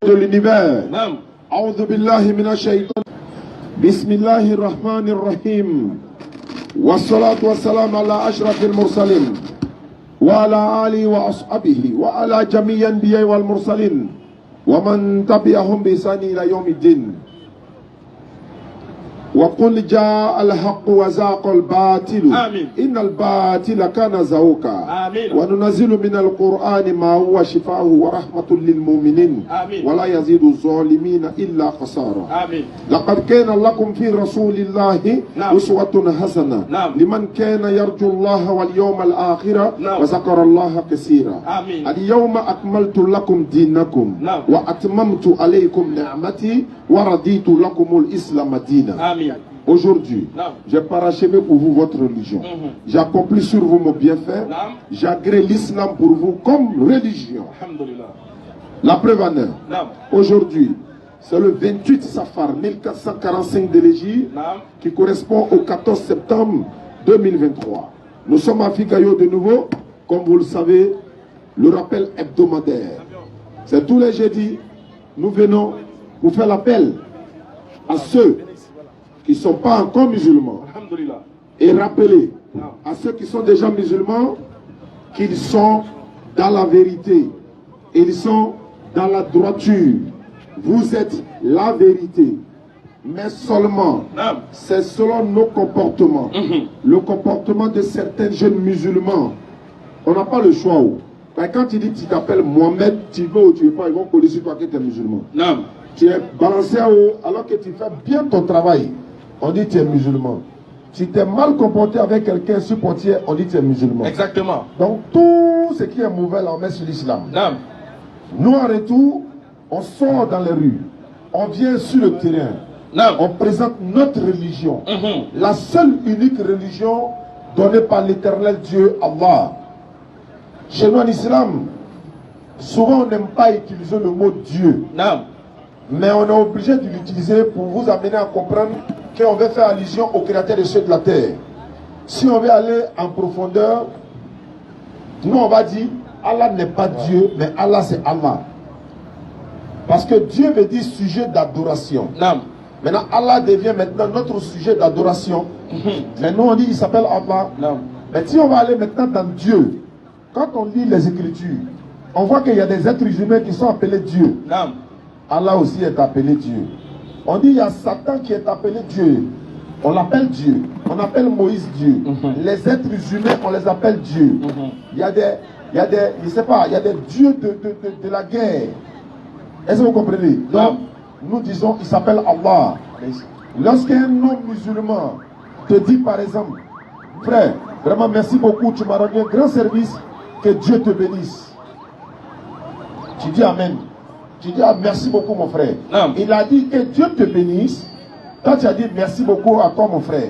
de l'univers. A'udhu billahi minash shaitan. Bismillahir rahmanir rahim. Wassalatu wassalam ala ashrafil mursalin. Wa ala alihi wa ashabihi. Wa ala jami'i anbiya'i wal mursalin. Wa man tabi'ahum bi ihsani ila yawmiddin. وقل جاء الحق وزاق الباطل إن الباطل كان زهوقا وننزل من القرآن ما هو شفاء ورحمة للمؤمنين ولا يزيد الظالمين إلا خسارا لقد كان لكم في رسول الله أسوة حسنة لمن كان يرجو الله واليوم الآخر وذكر الله كثيرا اليوم أكملت لكم دينكم وأتممت عليكم نعمتي ورضيت لكم الإسلام دينا. Aujourd'hui, j'ai parachevé pour vous votre religion. J'accomplis sur vous mon bienfait. J'agrée l'islam pour vous comme religion. La preuve en est, aujourd'hui, c'est le 28 Safar 1445 de l'Égypte qui correspond au 14 septembre 2023. Nous sommes à Figayo de nouveau, comme vous le savez, le rappel hebdomadaire. C'est tous les jeudis, nous venons vous faire l'appel à ceux qui ne sont pas encore musulmans et rappeler à ceux qui sont déjà musulmans qu'ils sont dans la vérité, ils sont dans la droiture. Vous êtes la vérité, mais seulement c'est selon nos comportements, le comportement de certains jeunes musulmans. On n'a pas le choix. Quand tu dis que tu t'appelles Mohamed, tu veux ou tu ne veux pas, ils vont coller sur toi que tu es musulman. Tu es balancé à haut alors que tu fais bien ton travail. On dit que tu es musulman. Si tu es mal comporté avec quelqu'un supportier, on dit que tu es musulman. Exactement. Donc tout ce qui est mauvais, on met sur l'islam. Nous en retour, on sort dans les rues. On vient sur le terrain. On présente notre religion. La seule unique religion donnée par l'éternel Dieu, Allah. Chez nous en islam, souvent on n'aime pas utiliser le mot Dieu. Mais on est obligé de l'utiliser pour vous amener à comprendre qu'on veut faire allusion au créateur des cieux de la terre. Si on veut aller en profondeur, nous on va dire Allah n'est pas Dieu, mais Allah c'est Allah. Parce que Dieu veut dire sujet d'adoration. Maintenant Allah devient maintenant notre sujet d'adoration. Mais nous on dit il s'appelle Allah. Mais si on va aller maintenant dans Dieu, quand on lit les Écritures, on voit qu'il y a des êtres humains qui sont appelés Dieu. Allah aussi est appelé Dieu. On dit il y a Satan qui est appelé Dieu. On l'appelle Dieu. On appelle Moïse Dieu. Les êtres humains, on les appelle Dieu. Il y a des, je sais pas, il y a des dieux de la guerre. Est-ce que vous comprenez? Donc, nous disons, il s'appelle Allah. Lorsqu'un non-musulman te dit par exemple, frère, vraiment merci beaucoup, tu m'as rendu un grand service, que Dieu te bénisse. Tu dis Amen. Tu dis merci beaucoup mon frère. Il a dit que Dieu te bénisse. Toi tu as dit merci beaucoup à toi mon frère.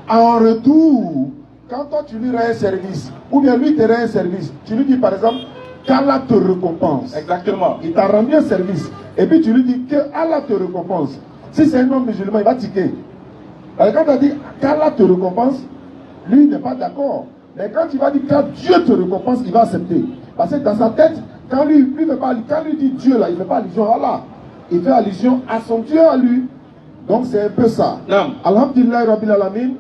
En retour, quand toi tu lui rends un service, ou bien lui te rend un service, tu lui dis par exemple qu'Allah te récompense. Exactement. Il t'a rendu un service. Et puis tu lui dis que Allah te récompense. Si c'est un homme musulman, il va tiquer. Alors quand tu as dit qu'Allah te récompense, lui n'est pas d'accord. Mais quand tu vas dire que Dieu te récompense, il va accepter. Parce que dans sa tête, quand lui dit Dieu là, il ne fait pas allusion à Allah. Il fait allusion à son Dieu à lui. Donc c'est un peu ça. Alhamdulillah Rabbil Alamin,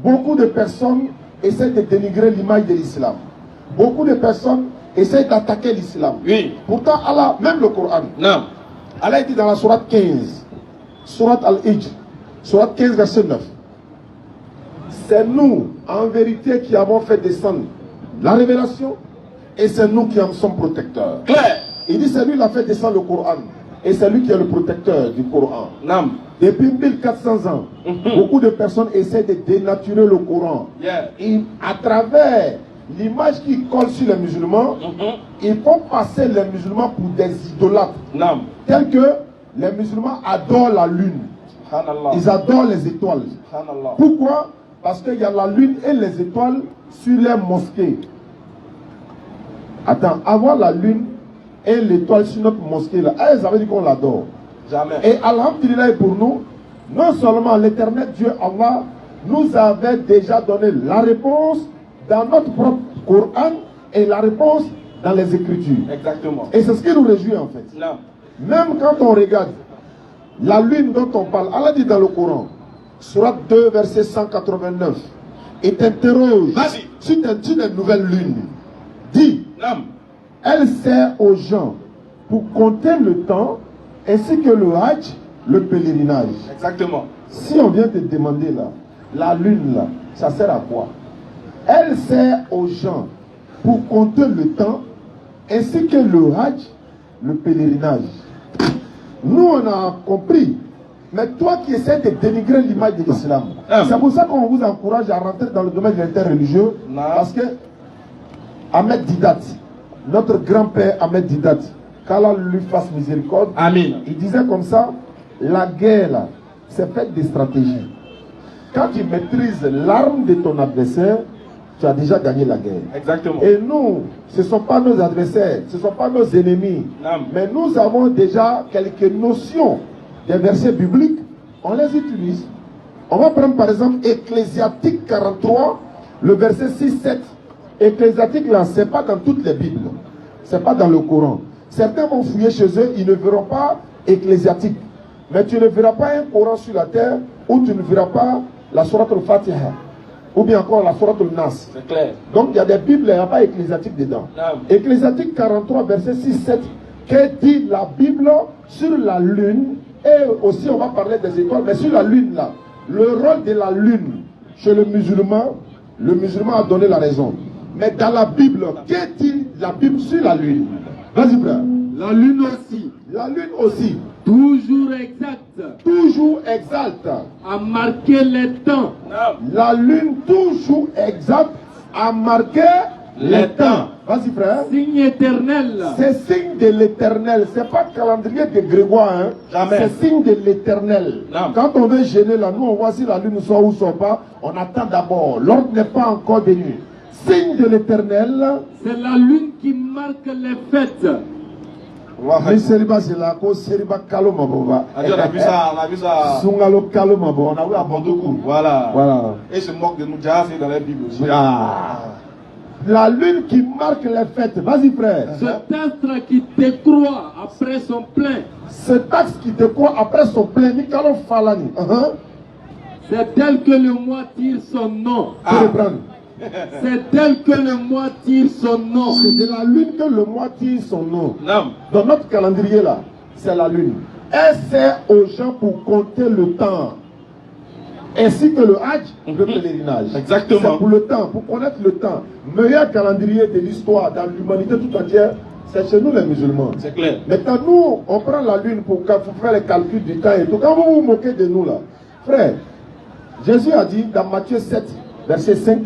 beaucoup de personnes essaient de dénigrer l'image de l'islam. Beaucoup de personnes essaient d'attaquer l'islam. Pourtant Allah, même le Coran, Allah dit dans la sourate 15, sourate Al-Hijr, sourate 15 verset 9. C'est nous, en vérité, qui avons fait descendre la révélation et c'est nous qui en sommes protecteurs. Claire. Il dit c'est lui qui a fait descendre le Coran et c'est lui qui est le protecteur du Coran. Depuis 1400 ans, beaucoup de personnes essaient de dénaturer le Coran. Et à travers l'image qui colle sur les musulmans, ils font passer les musulmans pour des idolâtres. Tels que les musulmans adorent la lune. Ils adorent les étoiles. Pourquoi? Parce qu'il y a la lune et les étoiles sur les mosquées. Attends, avoir la lune et l'étoile sur notre mosquée là, ça veut dire qu'on l'adore. Jamais. Et alhamdulillah pour nous, non seulement l'éternel Dieu Allah nous avait déjà donné la réponse dans notre propre Coran et la réponse dans les Écritures. Exactement. Et c'est ce qui nous réjouit en fait. Même quand on regarde la lune dont on parle, Allah dit dans le Coran, Surat 2, verset 189, et t'interroge sur une nouvelle lune. Dit, elle sert aux gens pour compter le temps, ainsi que le Hajj, le pèlerinage. Exactement. Si on vient te demander là, la lune là, ça sert à quoi? Elle sert aux gens pour compter le temps, ainsi que le Hajj, le pèlerinage. Nous, on a compris. Mais toi qui essaies de dénigrer l'image de l'islam, c'est pour ça qu'on vous encourage à rentrer dans le domaine de l'interreligieux. Parce que Ahmed Didat, notre grand-père Ahmed Didat, qu'Allah lui fasse miséricorde, Amen. Il disait comme ça, la guerre là, c'est fait des stratégies. Quand tu maîtrises l'arme de ton adversaire, tu as déjà gagné la guerre. Exactement. Et nous, ce ne sont pas nos adversaires, ce ne sont pas nos ennemis. Mais nous avons déjà quelques notions des versets bibliques, on les utilise. On va prendre par exemple Ecclésiastique 43, le verset 6-7. Ecclésiastique là, ce n'est pas dans toutes les Bibles. Ce n'est pas dans le Coran. Certains vont fouiller chez eux, ils ne verront pas Ecclésiastique. Mais tu ne verras pas un Coran sur la terre où tu ne verras pas la Sourate al-Fatiha. Ou bien encore la Sourate al-Nas. C'est clair. Donc il y a des Bibles, il n'y a pas Ecclésiastique dedans. Ecclésiastique 43, verset 6-7. Que dit la Bible sur la lune? Et aussi on va parler des étoiles, mais sur la lune là, le rôle de la lune chez le musulman a donné la raison. Mais dans la Bible, que dit la Bible sur la lune? Vas-y frère. La lune aussi. La lune aussi. Toujours exacte. Toujours exacte. À marquer les temps. La lune toujours exacte à marquer les temps. Vas-y frère. Signe éternel. C'est signe de l'éternel. C'est pas calendrier de Grégoire. Hein. Jamais. C'est signe de l'éternel. Quand on veut gêner là, nous on voit si la lune sort ou sort pas. On attend d'abord. L'ordre n'est pas encore venu. Signe de l'éternel. C'est la lune qui marque les fêtes. Mais Seriba c'est là, ko Seriba Kalo Maboba. On a vu ça. Sungalo Kalo Mabo. On a vu à Bordeaux. Voilà. Et se moque de nous, déjà, c'est dans la Bible aussi. La lune qui marque les fêtes. Vas-y frère. Cet astre qui décroît après son plein. Cet axe qui décroît après son plein. Nikalo Falani. C'est d'elle que le mois tire son nom. C'est d'elle que le mois tire son nom. C'est de la lune que le mois tire son nom. Non. Dans notre calendrier là, c'est la lune. Elle sert aux gens pour compter le temps. Ainsi que le Hajj, le pèlerinage. Exactement. C'est pour le temps, pour connaître le temps. Meilleur calendrier de l'histoire dans l'humanité tout entière, c'est chez nous les musulmans. C'est clair. Maintenant nous, on prend la lune pour faire les calculs du temps et tout. Quand vous vous moquez de nous là, frère, Jésus a dit dans Matthieu 7, verset 5,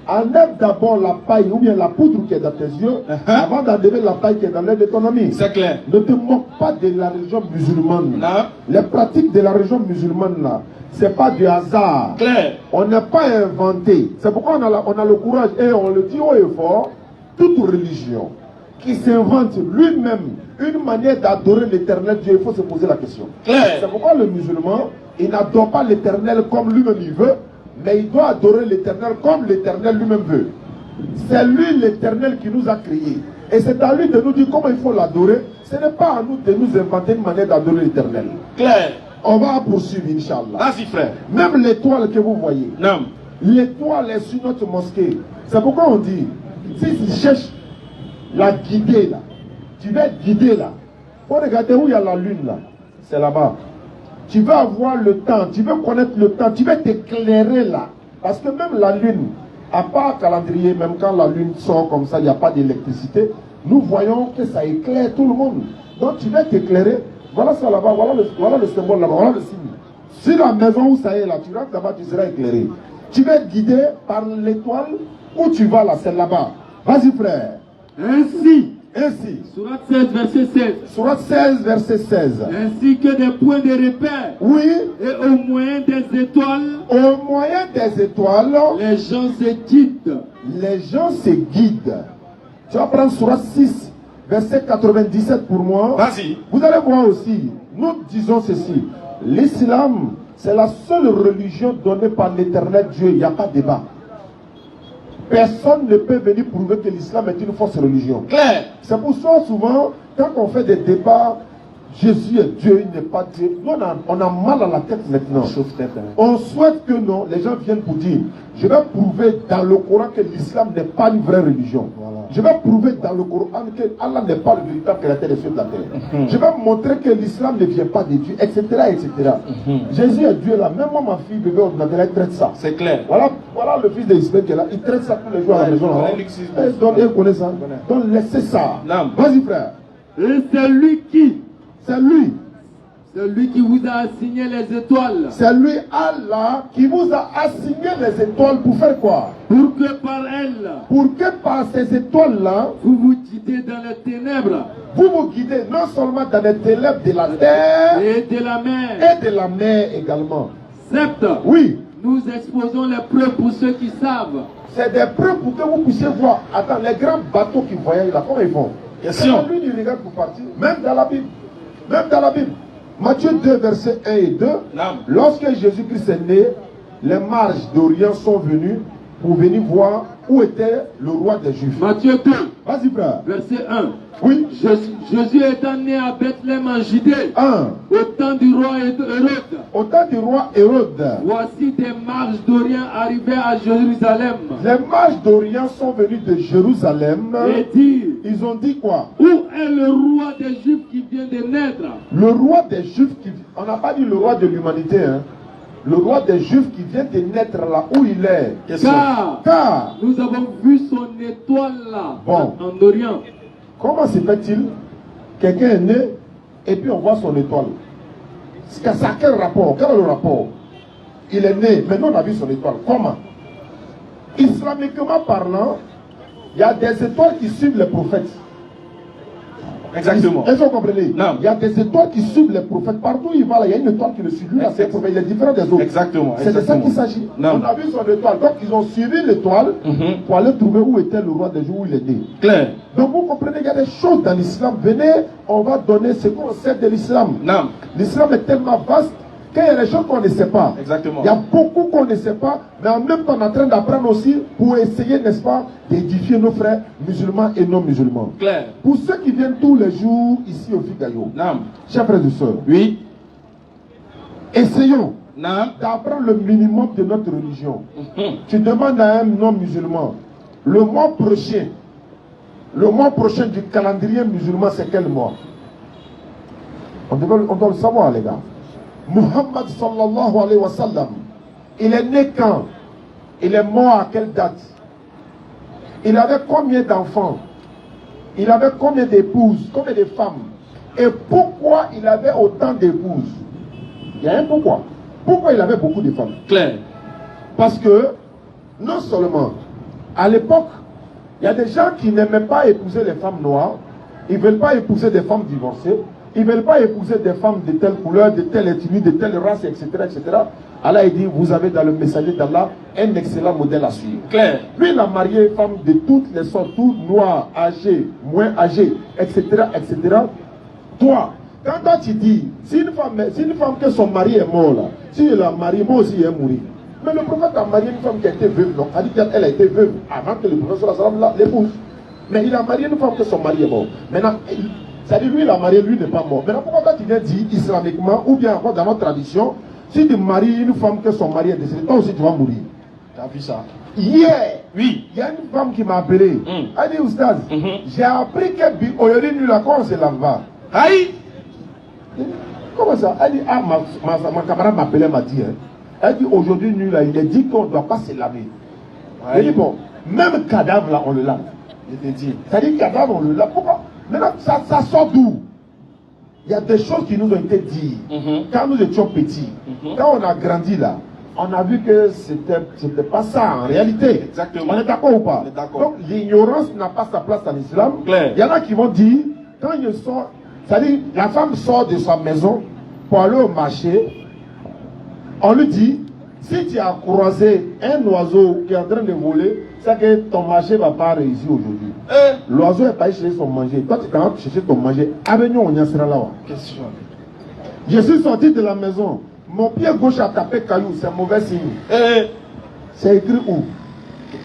enlève d'abord la paille ou bien la poudre qui est dans tes yeux avant d'enlever la paille qui est dans l'air de ton ami. C'est clair. Ne te moque pas de la religion musulmane. Non. Les pratiques de la religion musulmane là, c'est pas du hasard. Clair. On n'a pas inventé. C'est pourquoi on a le courage et on le dit haut et fort. Toute religion qui s'invente lui-même une manière d'adorer l'éternel Dieu, il faut se poser la question. Clair. C'est pourquoi le musulman, il n'adore pas l'éternel comme lui-même il veut, mais il doit adorer l'éternel comme l'éternel lui-même veut. C'est lui l'éternel qui nous a créés. Et c'est à lui de nous dire comment il faut l'adorer. Ce n'est pas à nous de nous inventer une manière d'adorer l'éternel. Clair. On va poursuivre, Inch'Allah. Vas-y, frère. Même l'étoile que vous voyez. Non. L'étoile est sur notre mosquée. C'est pourquoi on dit, si tu cherches la guidée là, tu vas être guidé là. Faut regarder où il y a la lune là. C'est là-bas. Tu vas avoir le temps, tu veux connaître le temps, tu vas t'éclairer là. Parce que même la lune, à part calendrier, même quand la lune sort comme ça, il n'y a pas d'électricité, nous voyons que ça éclaire tout le monde. Donc tu vas t'éclairer. Voilà ça là-bas, voilà le symbole là-bas, voilà le signe. Sur la maison où ça est là, tu rentres là-bas, tu seras éclairé. Tu vas être guidé par l'étoile où tu vas là, c'est là-bas. Vas-y frère. Ainsi. Sourate 16, verset 16. Sourate 16, verset 16. Ainsi que des points de repère. Oui. Et au moyen des étoiles. Au moyen des étoiles. Les gens se guident. Les gens se guident. Tu vas prendre Sourate 6, verset 97 pour moi. Vas-y. Vous allez voir aussi. Nous disons ceci. L'islam, c'est la seule religion donnée par l'éternel Dieu. Il n'y a pas de débat. Personne ne peut venir prouver que l'islam est une fausse religion. Claire. C'est pour ça souvent, quand on fait des débats Jésus est Dieu, il n'est pas Dieu. Nous, on a mal à la tête maintenant. On souhaite que non, les gens viennent pour dire, je vais prouver dans le Coran que l'islam n'est pas une vraie religion. Voilà. Je vais prouver dans le Coran que Allah n'est pas le véritable créateur des cieux de la terre. Je vais montrer que l'islam ne vient pas de Dieu, etc. etc. Jésus est Dieu là. Même moi, ma fille, bébé ordinateur, elle traite ça. C'est clair. Voilà le fils d'Ismaël qui est là. Il traite ça tous les jours à la maison. Donc, il connaît ça. Donc, laissez ça. Vas-y, frère. Et c'est lui qui? C'est lui. C'est lui qui vous a assigné les étoiles. C'est lui, Allah, qui vous a assigné les étoiles pour faire quoi? Pour que par elles, pour que par ces étoiles-là, vous vous guidez dans les ténèbres. Vous vous guidez non seulement dans les ténèbres de la terre et de la mer. Et de la mer également. Certes, oui. Nous exposons les preuves pour ceux qui savent. C'est des preuves pour que vous puissiez voir. Attends, les grands bateaux qui voyagent là, comment ils font? Question. Lui, il regarde pour partir. Même dans la Bible. Même dans la Bible. Matthieu 2, versets 1 et 2. Lorsque Jésus-Christ est né, les mages d'Orient sont venus pour venir voir où était le roi des Juifs. Matthieu 2. Vas-y, frère. Verset 1. Oui. Jésus étant né à Bethléem en Judée. 1. Au temps du roi Hérode. Au temps du roi Hérode. Voici des mages d'Orient arrivés à Jérusalem. Les mages d'Orient sont venus de Jérusalem. Et disent. Ils ont dit quoi? Où est le roi des Juifs qui vient de naître? Le roi des Juifs qui... On n'a pas dit le roi de l'humanité, hein. Le roi des Juifs qui vient de naître là où il est. Car nous avons vu son étoile là, en Orient. Comment se fait-il? Quelqu'un est né et puis on voit son étoile. Ça a quel rapport? Quel est le rapport? Il est né, maintenant on a vu son étoile. Comment? Islamiquement parlant, il y a des étoiles qui suivent les prophètes. Exactement. Est-ce que vous comprenez? Non. Il y a des étoiles qui suivent les prophètes. Partout où il va, là, il y a une étoile qui le suit. Lui, là, c'est le prophète. Il est différent des autres. Exactement. C'est de ça qu'il s'agit. On a vu son étoile. Donc, ils ont suivi l'étoile pour aller trouver où était le roi des jours, où il est né. Clair. Donc, vous comprenez, il y a des choses dans l'islam. Venez, on va donner ce qu'on sait de l'islam. L'islam est tellement vaste qu'il y a des choses qu'on ne sait pas. Exactement. Il y a beaucoup qu'on ne sait pas, mais en même temps, on est en train d'apprendre aussi pour essayer, n'est-ce pas, d'édifier nos frères musulmans et non musulmans. Claire. Pour ceux qui viennent tous les jours ici au Figayo, chers frères et sœurs, oui, essayons d'apprendre le minimum de notre religion. Tu demandes à un non-musulman, le mois prochain du calendrier musulman, c'est quel mois? On doit le savoir, les gars. Muhammad sallallahu alayhi wa sallam, il est né quand? Il est mort à quelle date? Il avait combien d'enfants? Il avait combien d'épouses? Combien de femmes? Et pourquoi il avait autant d'épouses? Il y a un pourquoi. Pourquoi il avait beaucoup de femmes? Claire. Parce que, non seulement, à l'époque, il y a des gens qui n'aimaient pas épouser les femmes noires, ils ne veulent pas épouser des femmes divorcées, ils ne veulent pas épouser des femmes de telle couleur, de telle ethnie, de telle race, etc. etc. Allah il dit, vous avez dans le messager d'Allah un excellent modèle à suivre. Claire. Lui, il a marié une femme de toutes les sortes, toutes noires, âgées, moins âgées, etc. etc. Toi, quand toi tu dis, si une femme que son mari est mort là, si elle a marié, moi aussi il est mort. Mais le prophète a marié une femme qui a été veuve, donc elle a été veuve avant que le prophète l'épouse. Mais il a marié une femme que son mari est mort. Maintenant, c'est-à-dire lui il a marié, lui n'est pas mort. Maintenant pourquoi tu viens dire islamiquement, ou bien encore dans notre tradition, si tu maries une femme que son mari est décédé, toi aussi tu vas mourir. Tu as vu ça? Hier, oui, il y a une femme qui m'a appelé. Elle dit, Oustaz, j'ai appris qu'aujourd'hui nous là, quand on se lave va. Aïe! Comment ça? Elle dit, ah, ma camarade m'appelait, m'a dit, hein. Elle dit, aujourd'hui nous là, il est dit qu'on ne doit pas se laver. Elle dit, bon, même cadavre là, on le lave. Je te dis. C'est-à-dire cadavre, on le lave. Pourquoi? Maintenant, ça sort d'où? Il y a des choses qui nous ont été dites quand nous étions petits. Quand on a grandi là, on a vu que c'était pas ça en réalité. Exactement. On est d'accord ou pas? Donc l'ignorance n'a pas sa place dans l'islam. Il y en a qui vont dire, quand ils sortent, c'est-à-dire la femme sort de sa maison pour aller au marché, on lui dit, si tu as croisé un oiseau qui est en train de voler, c'est que ton marché ne va pas réussir aujourd'hui. L'oiseau est pas allé chercher son manger. Toi, tu vas chercher ton manger. Avenue, on y sera là. Question. Je suis sorti de la maison. Mon pied gauche a tapé caillou. C'est un mauvais signe. C'est écrit où?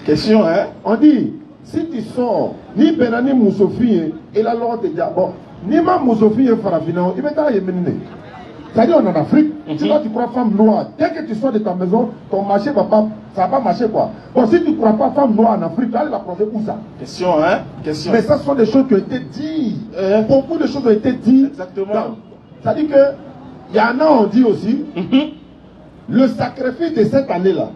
Question, hein? On dit, Si tu sors, ni Benani Moussofi, et la loi te dit, bon, ni ma Moussofi et Farafina, il va t'aller mener. C'est-à-dire, on est en Afrique, tu crois femme noire, dès que tu sors de ta maison, ton marché va pas, ça va pas marcher quoi. Bon, si tu ne crois pas femme noire en Afrique, allez la prendre où ça? Question, hein? Question. Mais ça, ce sont des choses qui ont été dites. Beaucoup de choses ont été dites. Exactement. C'est-à-dire que, il y en a, on dit aussi, le sacrifice de cette année-là,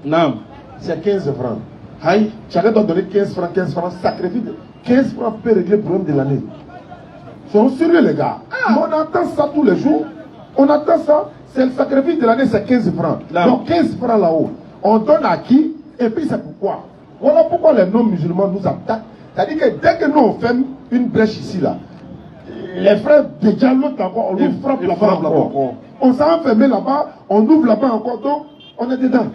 c'est 15 francs. Aïe, chacun doit donner 15 francs, sacrifice. 15 francs peut régler le problème de l'année. Ils sont sérieux, les gars. Mais on entend ça tous les jours. On attend ça, c'est le sacrifice de l'année, c'est 15 francs. Donc 15 francs là-haut, on donne à qui? Et puis c'est pourquoi? Voilà pourquoi les non-musulmans nous attaquent. C'est-à-dire que dès que nous on fait une brèche ici, là, les frères de Diallo encore, on nous frappe là-bas encore. On s'est enfermé là-bas, on ouvre là-bas encore, donc on est dedans.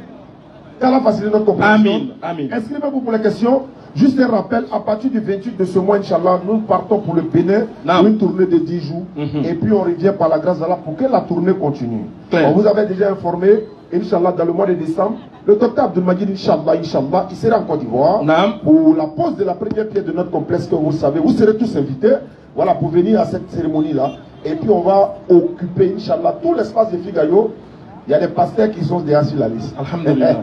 qu'Allah facilite notre compréhension. Amen. Inscrivez-vous pour les questions. Juste un rappel, à partir du 28 de ce mois, Inch'Allah, nous partons pour le Bénin, pour une tournée de 10 jours. Et puis on revient par la grâce d'Allah pour que la tournée continue. On vous avait déjà informé, Inch'Allah, dans le mois de décembre, le docteur Abdelmajid, Inch'Allah, il sera en Côte d'Ivoire pour la pose de la première pierre de notre complexe que vous savez. Vous serez tous invités, voilà, pour venir à cette cérémonie-là. Et puis on va occuper, Inch'Allah, tout l'espace de Figayo. Il y a des pasteurs qui sont déjà sur la liste. Alhamdulillah.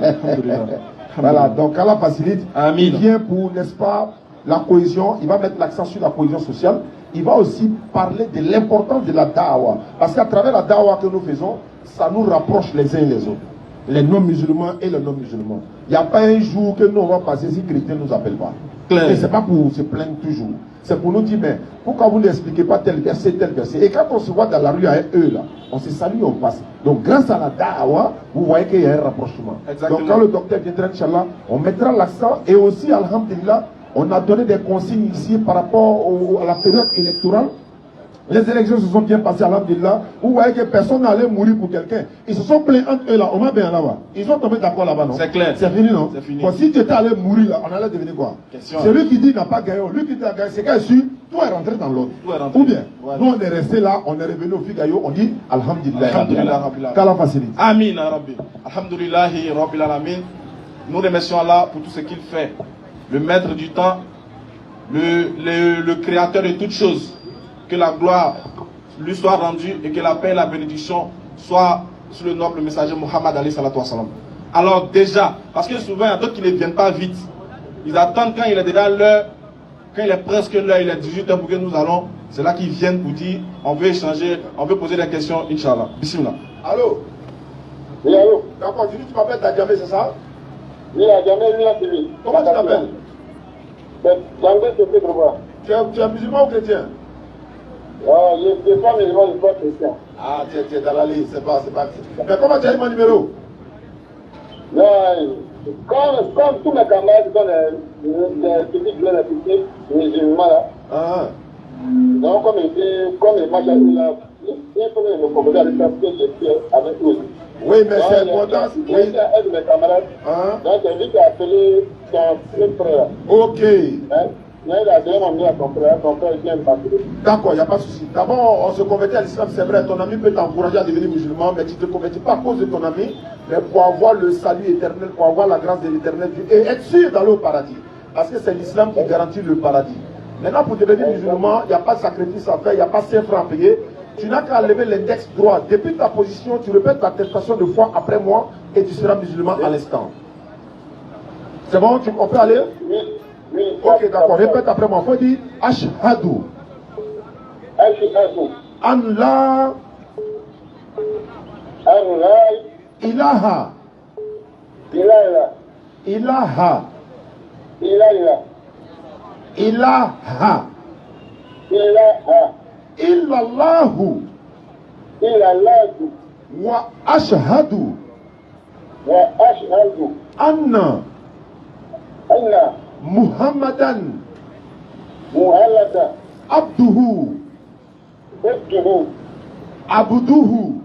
Voilà, donc Allah facilite. Amin. Il vient pour, n'est-ce pas, la cohésion. Il va mettre l'accent sur la cohésion sociale. Il va aussi parler de l'importance de la da'wah. Parce qu'à travers la da'wah que nous faisons, ça nous rapproche les uns et les autres. Les non-musulmans et les non-musulmans. Il n'y a pas un jour que nous on va passer si les chrétiens ne nous appellent pas. Et ce n'est pas pour se plaindre toujours. C'est pour nous dire, mais pourquoi vous n'expliquez pas tel verset, tel verset? Et quand on se voit dans la rue avec eux, là, on se salue, on passe. Donc grâce à la da'wah, vous voyez qu'il y a un rapprochement. Exactement. Donc quand le docteur viendra, Inch'Allah, on mettra l'accent. Et aussi, alhamdulillah, on a donné des consignes ici par rapport à la période électorale. Les élections se sont bien passées, alhamdulillah. Vous voyez que personne n'allait mourir pour quelqu'un. Ils se sont plaints entre eux là, on va bien là-bas. Ils sont tombés d'accord là-bas, non? C'est clair. C'est fini, non? C'est fini. Bon, si tu étais allé mourir là, on allait devenir quoi? Celui qui dit n'a pas gagné, lui qui dit a gagné, c'est qu'à sûr, tout est rentré dans l'autre. Ou bien, nous on est resté là, on est revenu au Figayo, on dit alhamdulillah. Alhamdulillah. Qu'Allah facilite. Amin, Rabbi. Alhamdulillah, Rabbil Alamin. Nous remercions Allah pour tout ce qu'il fait. Le maître du temps, le créateur de toutes choses. Que la gloire lui soit rendue et que la paix et la bénédiction soient sur le noble messager Muhammad alayhi salatu wasalam. Alors déjà, parce que souvent il y a d'autres qui ne viennent pas vite. Ils attendent quand il est déjà l'heure, quand il est presque l'heure, il est 18h pour que nous allons. C'est là qu'ils viennent pour dire, on veut échanger, on veut poser des questions, Inch'Allah. Bismillah. Allô? Oui, allô? D'accord, tu m'appelles Tadjamé, c'est ça? Oui, Tadjamé, lui, la TV. Comment tu t'appelles? Tadjamé, c'est Pedro. Tu es musulman ou chrétien? Je ne suis pas musulman, je suis pas chrétien. Ah, tu es dans la liste, c'est pas. Mais comment tu as eu mon numéro? Non, comme tous mes camarades sont des petits bleus, les musulmans là. Donc, comme il marche là, il faut me proposer à lui faire ce que j'ai fait avec eux. Oui, mais c'est important. Oui, c'est un de mes camarades. Donc, c'est lui qui a appelé son frère. Ok. Il a donné mon numéro à son frère vient me passer. D'accord, il n'y a pas de souci. D'abord, on se convertit à l'islam, c'est vrai, ton ami peut t'encourager à devenir musulman, mais tu ne te convertis pas à cause de ton ami, mais pour avoir le salut éternel, pour avoir la grâce de l'éternel Dieu, et être sûr d'aller au paradis. Parce que c'est l'islam qui garantit le paradis. Maintenant, pour devenir musulman, il n'y a pas de sacrifice à faire, il n'y a pas 5 francs à payer. Tu n'as qu'à lever l'index droit. Depuis ta position, tu répètes l'attestation de foi après moi, et tu seras musulman à l'instant. C'est bon, on peut aller? Oui, ok, d'accord. Répète après moi. Il faut dire Ashhadu. Ashhadu. An la ilaha. Ilaha. Ilaha. Ilaha. Ilaha. Ilaha. Illallahu. Illallahu. Wa ashhadu. Wa ashhadu. Anna. Anna. Muhammadan. Muhammadan. Abduhu. Abduhu. Abduhu.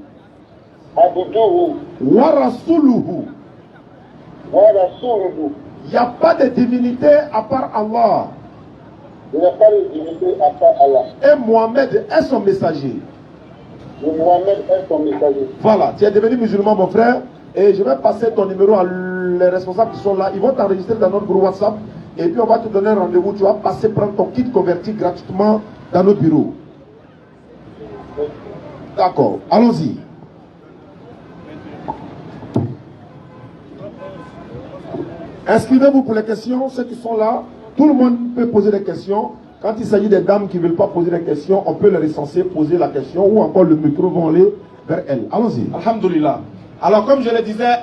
Abduhu. Wa rasuluhu. Wa rasuluhu. Il n'y a pas de divinité à part Allah. Il n'y a pas de divinité à part Allah. Et Mohamed est son messager. Et Mohamed est son messager. Voilà, tu es devenu musulman, mon frère. Et je vais passer ton numéro à les responsables qui sont là. Ils vont t'enregistrer dans notre groupe WhatsApp. et puis on va te donner un rendez-vous. Tu vas passer prendre ton kit converti gratuitement dans nos bureaux. D'accord, allons-y. Inscrivez-vous pour les questions, ceux qui sont là. Tout le monde peut poser des questions. Quand il s'agit des dames qui ne veulent pas poser des questions, on peut les recenser, poser la question, ou encore le micro va aller vers elles. Allons-y. Alhamdulillah. Alors, comme je le disais,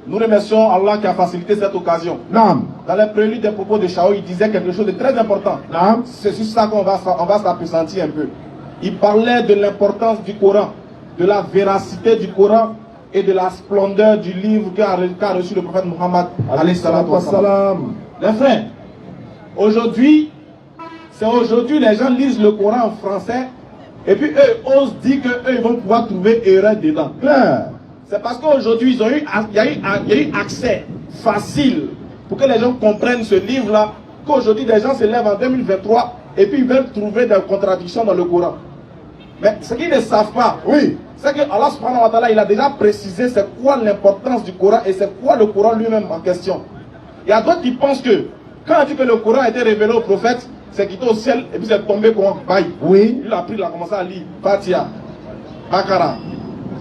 nous remercions Allah qui a facilité cette occasion. Naam. Dans les préludes des propos de Chao, il disait quelque chose de très important. Naam. C'est sur ça qu'on va s'appesantir un peu. Il parlait de l'importance du Coran, de la véracité du Coran et de la splendeur du livre qu'a reçu le prophète Muhammad. Les frères, aujourd'hui, les gens lisent le Coran en français et puis eux osent dire qu'eux ils vont pouvoir trouver erreur dedans. C'est parce qu'aujourd'hui il y a eu accès facile pour que les gens comprennent ce livre-là, qu'aujourd'hui les gens se lèvent en 2023 et puis ils veulent trouver des contradictions dans le Coran. Mais ce qu'ils ne savent pas, oui, c'est que Allah subhanahu wa ta'ala, il a déjà précisé c'est quoi l'importance du Coran et c'est quoi le Coran lui-même en question. Il y a d'autres qui pensent que quand on dit que le Coran a été révélé au prophète, c'est qu'il était au ciel et puis c'est tombé comme un bail. Oui. Il a pris, il a commencé à lire Fatiha, Bakara,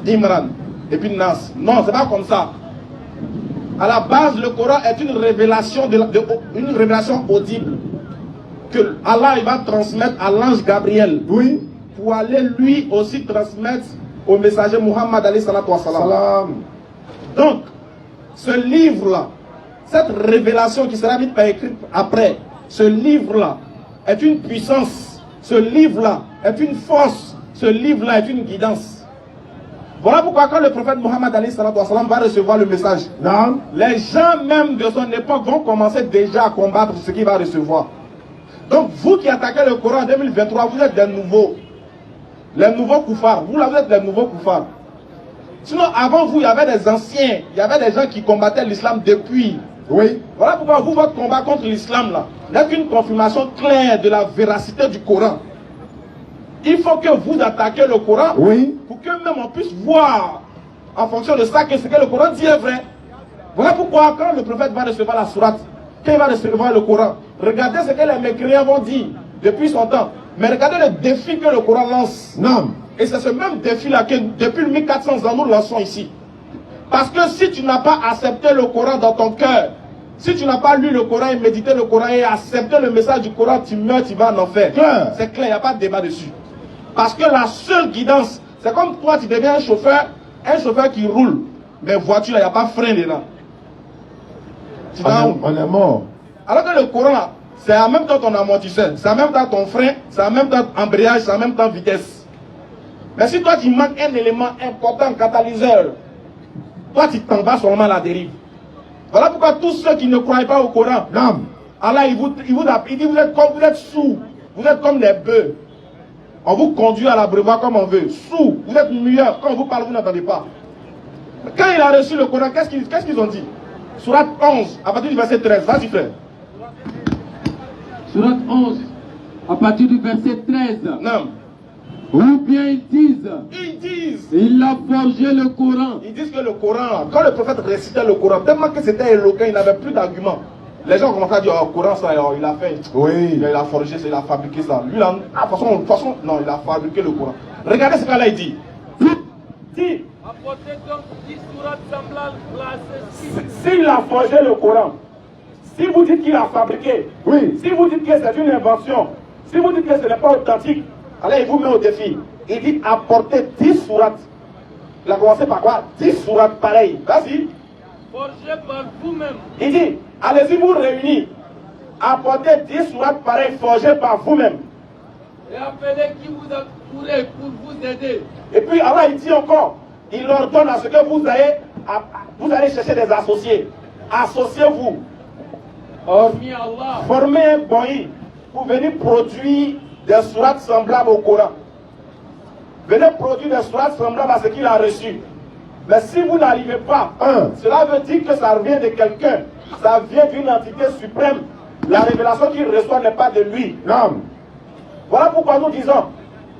Imran et puis Nas. Non, c'est pas comme ça. À la base, le Coran est une révélation, une révélation audible que Allah il va transmettre à l'ange Gabriel. Oui. Pour aller lui aussi transmettre au messager Muhammad alayhi salatu wa salam. Donc, ce livre-là, cette révélation qui sera vite écrite après, ce livre-là est une puissance, ce livre-là est une force, ce livre-là est une guidance. Voilà pourquoi quand le prophète Muhammad alayhi salatu wa salam va recevoir le message, non, les gens même de son époque vont commencer déjà à combattre ce qu'il va recevoir. Donc vous qui attaquez le Coran en 2023, vous êtes des nouveaux. Les nouveaux koufars, vous là vous êtes les nouveaux koufars. Sinon avant vous il y avait des anciens, il y avait des gens qui combattaient l'islam depuis. Oui. Voilà pourquoi vous, votre combat contre l'islam là n'est qu'une confirmation claire de la véracité du Coran. Il faut que vous attaquiez le Coran, oui, pour que même on puisse voir en fonction de ça que ce que le Coran dit est vrai. Voilà pourquoi quand le prophète va recevoir la sourate, quand il va recevoir le Coran, regardez ce que les mécréants vont dire depuis son temps. Mais regardez le défi que le Coran lance. Non. Et c'est ce même défi-là que depuis 1400 ans nous lançons ici. Parce que si tu n'as pas accepté le Coran dans ton cœur, si tu n'as pas lu le Coran et médité le Coran et accepté le message du Coran, tu meurs, tu vas en enfer. C'est clair, il n'y a pas de débat dessus. Parce que la seule guidance, c'est comme toi tu deviens un chauffeur qui roule. Mais voiture, il n'y a pas de frein dedans. On est mort. Alors que le Coran, c'est en même temps ton amortisseur, c'est en même temps ton frein, c'est en même temps embrayage, c'est en même temps vitesse. Mais si toi tu manques un élément important, catalyseur, toi tu t'en vas seulement à la dérive. Voilà pourquoi tous ceux qui ne croient pas au Coran, non, Allah il dit vous êtes sourds, vous êtes comme des bœufs. On vous conduit à l'abreuvoir comme on veut. Sourds, vous êtes muets, quand on vous parle vous n'entendez pas. Quand il a reçu le Coran, qu'est-ce qu'ils ont dit? Sourate 11, à partir du verset 13, vas-y frère. Sourate 11, à partir du verset 13. Non. Ou bien ils disent, il a forgé le Coran. Ils disent que le Coran, quand le prophète récitait le Coran, tellement que c'était éloquent, il n'avait plus d'arguments. Les gens commençaient à dire, oh, le Coran, ça, il a fait, oui, il a forgé, il a fabriqué ça. Lui, là, de toute façon, non, il a fabriqué le Coran. Regardez ce qu'Allah dit. Dit, apportez donc 10 sourates semblables classées. S'il a forgé le Coran, si vous dites qu'il a fabriqué, oui, si vous dites que c'est une invention, si vous dites que ce n'est pas authentique, allez, il vous met au défi. Il dit apportez 10 sourates. Il a commencé par quoi? 10 sourates pareilles. Vas-y. Forgez par vous-même. Il dit, allez-y vous réunir. Apportez 10 sourates pareilles forgées par vous-même. Et appelez qui vous pourrez pour vous aider. Et puis Allah il dit encore, il ordonne à ce que vous allez chercher des associés. Associez-vous. Hormis Allah. Formez un boy pour venir produire des sourates semblables au Coran. Venez produire des sourates semblables à ce qu'il a reçu. Mais si vous n'arrivez pas, cela veut dire que ça vient de quelqu'un. Ça vient d'une entité suprême. La révélation qu'il reçoit n'est pas de lui. Non. Voilà pourquoi nous disons,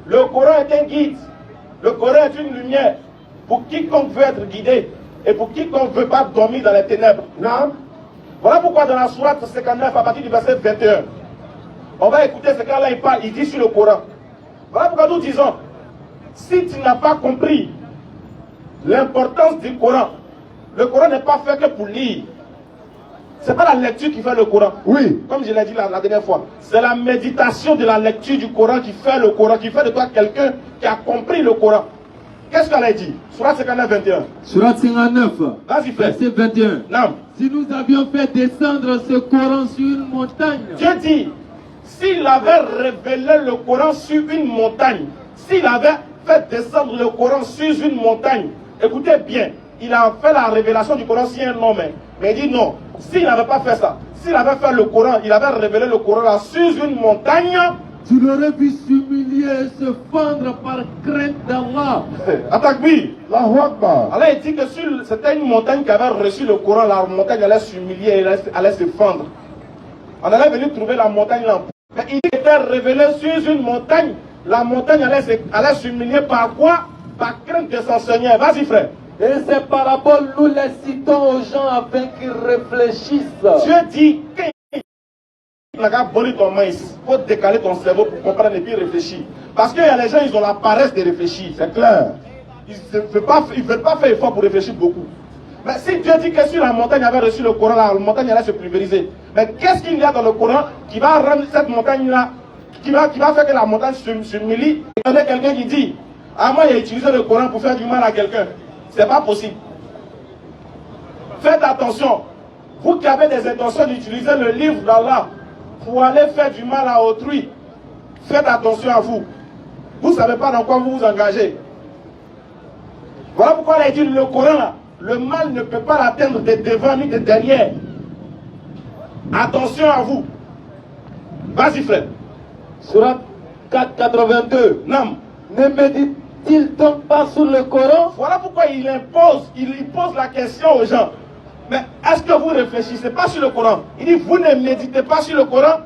le Coran est un guide. Le Coran est une lumière pour quiconque veut être guidé et pour quiconque ne veut pas dormir dans les ténèbres. Non. Voilà pourquoi dans la sourate 59, à partir du verset 21, on va écouter ce qu'Allah il parle, il dit sur le Coran. Voilà pourquoi nous disons, si tu n'as pas compris l'importance du Coran, le Coran n'est pas fait que pour lire. Ce n'est pas la lecture qui fait le Coran. Oui. Comme je l'ai dit la dernière fois, c'est la méditation de la lecture du Coran qui fait le Coran, qui fait de toi quelqu'un qui a compris le Coran. Qu'est-ce qu'elle a dit? Surat 59, 21. Surat 59, vas-y frère. verset 21. Non. Si nous avions fait descendre ce Coran sur une montagne. Dieu dit, s'il avait révélé le Coran sur une montagne, s'il avait fait descendre le Coran sur une montagne, écoutez bien, il a fait la révélation du Coran sur un homme, mais il dit non, s'il n'avait pas fait ça, s'il avait fait le Coran, il avait révélé le Coran là, sur une montagne, tu l'aurais vu s'humilier et se fendre par crainte d'Allah. Attaque oui. Allah il dit que c'était une montagne qui avait reçu le Coran, la montagne allait s'humilier, elle allait se fendre. On allait venir trouver la montagne là. Mais il était révélé sur une montagne, la montagne allait s'humilier par quoi? Par crainte de son Seigneur. Vas-y frère. Et ces paraboles, nous les citons aux gens afin qu'ils réfléchissent. Dieu dit, il n'a qu'à bolir ton maïs, il faut décaler ton cerveau pour comprendre et puis réfléchir. Parce qu'il y a les gens, ils ont la paresse de réfléchir, c'est clair. Ils ne veulent pas faire effort pour réfléchir beaucoup. Mais si Dieu dit que sur la montagne avait reçu le Coran, la montagne allait se pulvériser. Mais qu'est-ce qu'il y a dans le Coran qui va rendre cette montagne-là, qui va faire que la montagne s'humilie? Il y a quelqu'un qui dit, ah moi j'ai utilisé le Coran pour faire du mal à quelqu'un. C'est pas possible. Faites attention. Vous qui avez des intentions d'utiliser le livre d'Allah pour aller faire du mal à autrui, faites attention à vous. Vous ne savez pas dans quoi vous vous engagez. Voilà pourquoi il a dit le Coran là, le mal ne peut pas l'atteindre de devant ni de derrière. Attention à vous. Vas-y frère. Surat 482. Non. Ne médite-t-il donc pas sur le Coran? Voilà pourquoi il pose la question aux gens. Mais est-ce que vous réfléchissez pas sur le Coran? Il dit, vous ne méditez pas sur le Coran?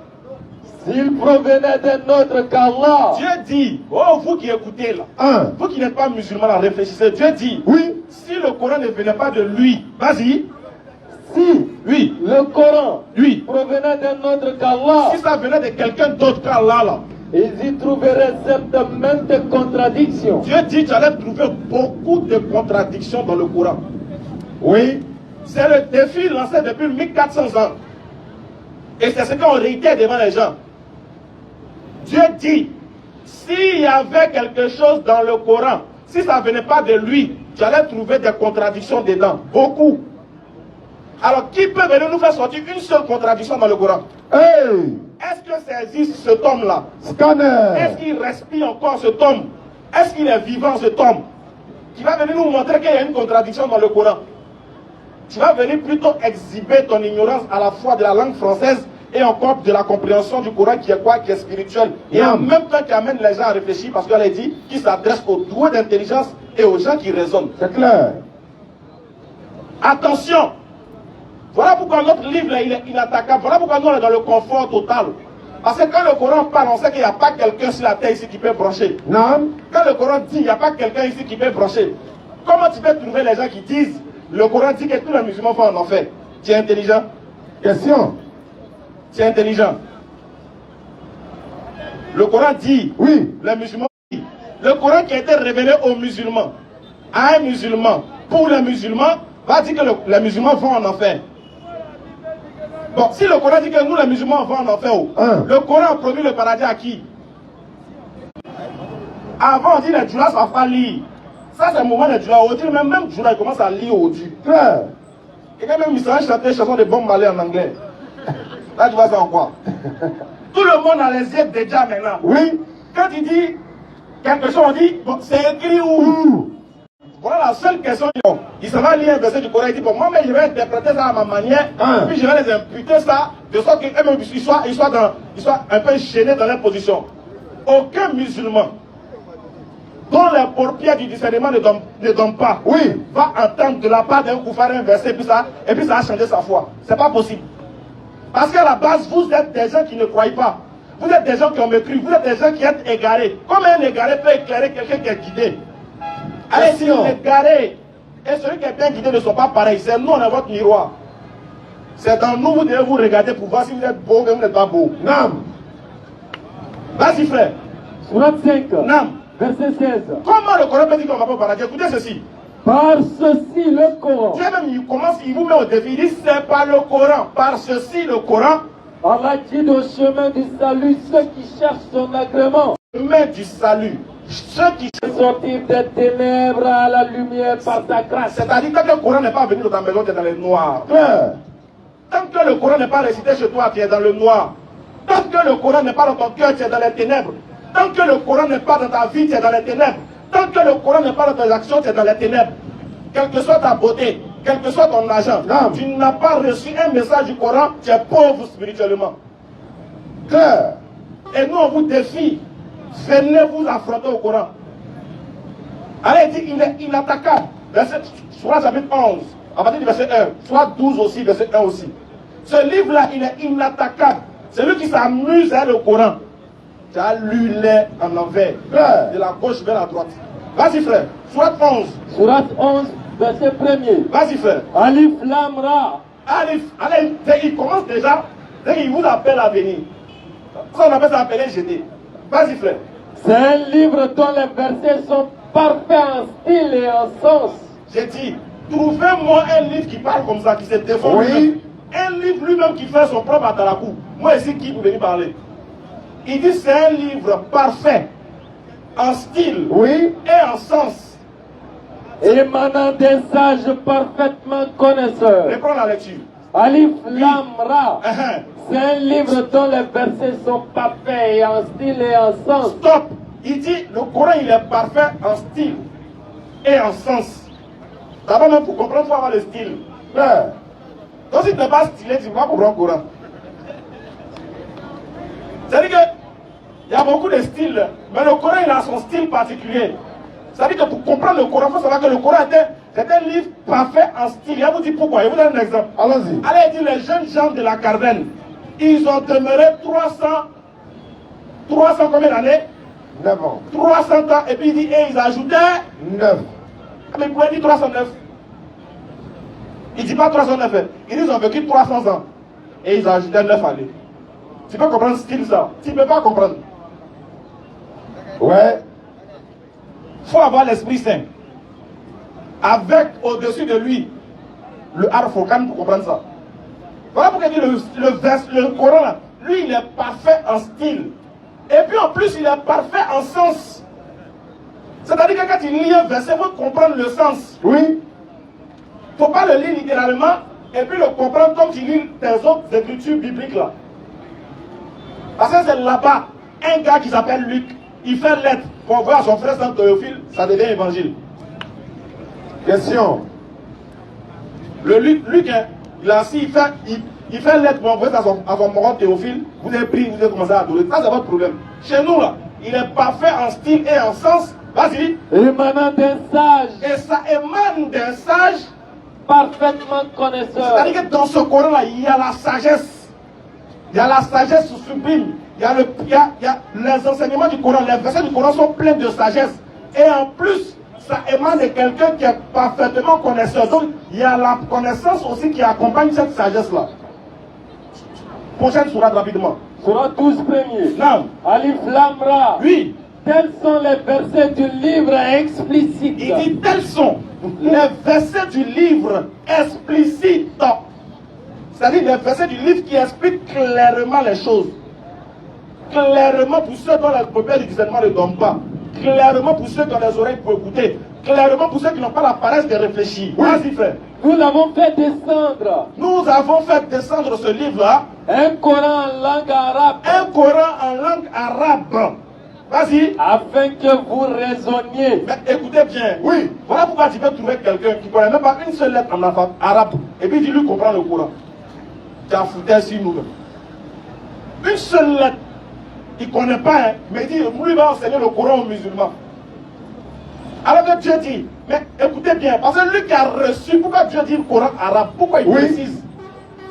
S'il provenait d'un autre qu'Allah. Dieu dit, oh vous qui écoutez là, vous qui n'êtes pas musulmans là, réfléchissez. Dieu dit, oui, si le Coran ne venait pas de lui, vas-y. Si oui, le Coran oui, provenait d'un autre qu'Allah. Si ça venait de quelqu'un d'autre qu'Allah là, ils y trouveraient certainement contradictions. Dieu dit, tu allais trouver beaucoup de contradictions dans le Coran. Oui. C'est le défi lancé depuis 1400 ans. Et c'est ce qu'on réitère devant les gens. Dieu dit, s'il y avait quelque chose dans le Coran, si ça ne venait pas de lui, tu allais trouver des contradictions dedans. Beaucoup. Alors, qui peut venir nous faire sortir une seule contradiction dans le Coran? Hey! Est-ce que ça existe ce tome-là? Scanner! Est-ce qu'il respire encore ce tome? Est-ce qu'il est vivant ce tome? Qui va venir nous montrer qu'il y a une contradiction dans le Coran? Tu vas venir plutôt exhiber ton ignorance à la fois de la langue française et encore de la compréhension du Coran qui est quoi? Qui est spirituel. Et en même temps qui amène les gens à réfléchir parce qu'elle a dit qu'il s'adresse aux doués d'intelligence et aux gens qui raisonnent. C'est clair. Attention. Voilà pourquoi notre livre là, il est inattaquable. Voilà pourquoi nous on est dans le confort total. Parce que quand le Coran parle, on sait qu'il n'y a pas quelqu'un sur la terre ici qui peut brancher. Non. Quand le Coran dit, il n'y a pas quelqu'un ici qui peut brancher. Comment tu peux trouver les gens qui disent le Coran dit que tous les musulmans vont en enfer? Tu es intelligent? Question. Tu es intelligent? Le Coran dit, oui, les musulmans disent. Le Coran qui a été révélé aux musulmans, à un musulman, pour les musulmans, va dire que les musulmans vont en enfer. Bon, si le Coran dit que nous les musulmans vont en enfer, le Coran a promis le paradis à qui? Avant on dit les djoulas ne savent pas lire. Ça c'est le moment des djoulas. Aujourd'hui même djoulas il commence à lire aujourd'hui. Quelqu'un même il s'est chanter chanson de Bob Marley en anglais. Là tu vois ça en quoi? Tout le monde a les yeux déjà maintenant. Oui. Quand il dit quelque chose on dit bon, c'est écrit où? Voilà la seule question. Il s'en va lire un verset du Coran, il dit bon, moi mais je vais interpréter ça à ma manière, puis je vais les imputer ça, de sorte qu'ils soient un peu gênés dans leur position. Aucun musulman dont les paupières du discernement ne donnent pas, va entendre de la part d'un koufar un verset, et puis ça a changé sa foi. C'est pas possible. Parce qu'à la base, vous êtes des gens qui ne croient pas. Vous êtes des gens qui ont mépris, vous êtes des gens qui êtes égarés. Comment un égaré peut éclairer quelqu'un qui est guidé? Allez, si on est égaré et celui qui est bien guidé ne sont pas pareils, c'est nous, on est votre miroir. C'est dans nous, vous devez vous regarder pour voir si vous êtes beau ou vous n'êtes pas beau. Nam. Vas-y frère. Surat 5, Nam. verset 16. Comment le Coran peut dire qu'on va pas au paradis? Écoutez ceci. Par ceci, le Coran. Dieu même, il commence, il vous met au défi. Il dit, c'est par le Coran. Par ceci, le Coran. Allah guide au chemin du salut ceux qui cherchent son agrément. Chemin du salut. Ceux qui Sortir des ténèbres à la lumière par sa grâce. C'est-à-dire, tant que le Coran n'est pas venu dans ta maison, tu es dans le noir. Tant que le Coran n'est pas récité chez toi, tu es dans le noir. Tant que le Coran n'est pas dans ton cœur, tu es dans les ténèbres. Tant que le Coran n'est pas dans ta vie, tu es dans les ténèbres. Tant que le Coran n'est pas dans tes actions, tu es dans les ténèbres. Quelle que soit ta beauté, quel que soit ton argent, tu n'as pas reçu un message du Coran, tu es pauvre spirituellement. Claire. Et nous, on vous défie. Venez vous affronter au Coran. Allez, il dit, il est inattaquable. Soit chapitre 11, à partir du verset 1, soit 12 aussi, verset 1 aussi. Ce livre-là, il est inattaquable. C'est lui qui s'amuse à le Coran. Tu as lu les en envers, de la gauche vers la droite. Vas-y frère, soit 11. Surat 11, verset 1er. Vas-y frère. Alif Lam Ra. Alif, allez, il commence déjà, il vous appelle à venir. Ça on appelle ça appeler jeter. Vas-y frère. C'est un livre dont les versets sont parfaits en style et en sens. J'ai dit, trouvez-moi un livre qui parle comme ça, qui se défend. Oui. Un livre lui-même qui fait son propre atalakou. Moi ici, qui peut venir parler? Il dit c'est un livre parfait, en style et en sens. Émanant des sages parfaitement connaisseurs. Reprends la lecture. Alif Lam Ra. C'est un livre dont les versets sont parfaits et en style et en sens. Stop. Il dit le Coran il est parfait en style et en sens. D'abord même pour comprendre, il faut avoir le style. Donc si tu n'es pas stylé, tu ne vas pas comprendre le Coran. C'est-à-dire qu'il y a beaucoup de styles, mais le Coran il a son style particulier. C'est-à-dire que pour comprendre le Coran, il faut savoir que le Coran c'est un livre parfait en style. Je vais vous dire pourquoi. Je vous donne un exemple. Allons-y. Allez, il dit les jeunes gens de la Carvelle, ils ont demeuré 300 combien d'années? 9 ans. 300 ans. Et puis il dit, et ils ajoutaient 9. Mais il pouvait dire 309. Il ne dit pas 309. Il dit ils ont vécu 300 ans. Et ils ont ajouté 9 années. Tu peux comprendre ce style ça? Tu ne peux pas comprendre. Ouais. Il faut avoir l'Esprit Saint. Avec au-dessus de lui le Harfokan pour comprendre ça. Voilà pourquoi il dit le Coran là, lui il est parfait en style. Et puis en plus il est parfait en sens. C'est-à-dire que quand il lit un verset, il faut comprendre le sens. Oui. Il ne faut pas le lire littéralement et puis le comprendre comme tu lis tes autres écritures bibliques là. Parce que c'est là-bas, un gars qui s'appelle Luc, il fait lettre pour envoyer à son frère Saint Théophile, ça devient évangile. Question. Le Luc, hein, il a assis, il fait lettre pour envoyer à son moron Théophile, vous avez pris, vous avez commencé à adorer. Ça c'est votre problème. Chez nous là, il est parfait en style et en sens. Vas-y. Émanant d'un sage. Et ça émane d'un sage parfaitement connaisseur. C'est-à-dire que dans ce Coran là, il y a la sagesse. Il y a la sagesse sublime. Il y a les enseignements du Coran, les versets du Coran sont pleins de sagesse. Et en plus, ça émane de quelqu'un qui est parfaitement connaisseur. Donc, il y a la connaissance aussi qui accompagne cette sagesse-là. Prochaine sourate rapidement. Surat 12 premier. Non. Alif Lam Ra. Oui. Tels sont les versets du livre explicite. Il dit tels sont les versets du livre explicite. C'est-à-dire les versets du livre qui expliquent clairement les choses. Clairement pour ceux dont la paupière du discernement ne donne pas. Clairement pour ceux qui ont les oreilles pour écouter. Clairement pour ceux qui n'ont pas la paresse de réfléchir. Vas-y frère. Nous l'avons fait descendre. Nous avons fait descendre ce livre-là. Un Coran en langue arabe. Un Coran en langue arabe. Vas-y. Afin que vous raisonniez. Mais écoutez bien. Oui. Voilà pourquoi tu peux trouver quelqu'un qui ne connaît même pas une seule lettre en arabe. Et puis tu lui comprends le Coran. Tu as foutu sur nous-mêmes. Une seule lettre. Il ne connaît pas, hein, mais il dit, lui va enseigner le Coran aux musulmans. Alors que Dieu dit, mais écoutez bien, parce que lui qui a reçu, pourquoi Dieu dit le Coran arabe? Pourquoi il précise?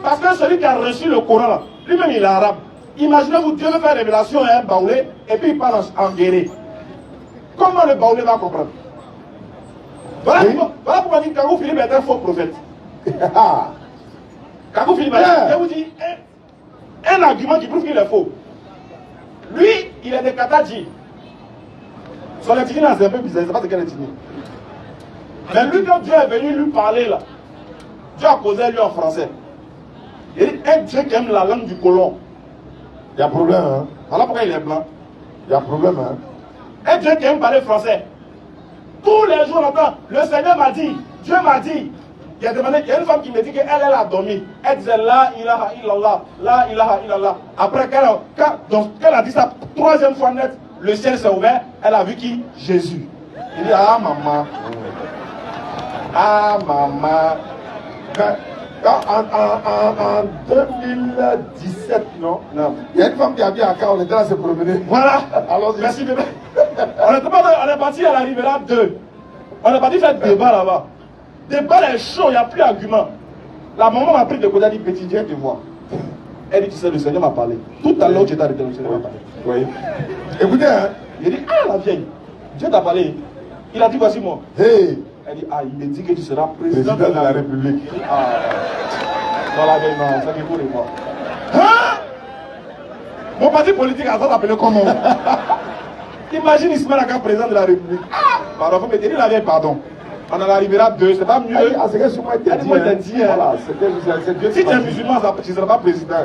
Parce que celui qui a reçu le Coran là, lui-même il est arabe. Imaginez-vous, Dieu veut faire révélation à un baoulé, et puis il parle en guéré. Comment le baoulé va comprendre? Voilà pourquoi il dit que Philippe est un faux prophète. Kakou Philippe, je vous dis un argument qui prouve qu'il est faux. Lui, il est de Katadji. Son ethnie, c'est un peu bizarre, je ne sais pas de quelle ethnie. Mais lui, quand Dieu est venu lui parler là, Dieu a causé lui en français. Il dit, un Dieu qui aime la langue du colon. Il y a problème, hein. Voilà pourquoi il est blanc. Il y a problème, hein. Un Dieu qui aime parler français. Tous les jours, on entend, le Seigneur m'a dit, Dieu m'a dit. Il y a une femme qui me dit qu'elle a dormi. Elle disait la ilaha illallah, la ilaha illallah. Après qu'elle a dit ça troisième fois net, le ciel s'est ouvert, elle a vu qui? Jésus. Il dit, ah maman. Ah maman. En 2017, non? Il y a une femme qui a dit à Ka, on était là à se promener. Voilà. Alors, merci bébé. On est parti à la Rivera 2. On est parti faire débat là-bas. Débat est chaud, il n'y a plus d'argument. La maman m'a pris de côté, elle dit, petit, viens te voir. Elle dit, tu sais, le Seigneur m'a parlé. Tout à l'heure, j'étais arrêté, le Seigneur m'a parlé. Oui. Écoutez, hein. Il dit, ah la vieille, Dieu t'a parlé. Il a dit, voici moi. Hey. Elle dit, ah, il me dit que tu seras président de la République. Il dit, ah. Non, la vieille, non, ça qui est pour moi. Hein? Mon parti politique a ça s'appelé comment? Imagine Ismaël Aka président de la République. Ah! Pardon, faut me dire la vieille, pardon. On en arrivera deux, c'est pas mieux. Ah, c'est que sur moi, t'es dit. Voilà, c'est Dieu. Si tu es musulman, tu ne seras pas président.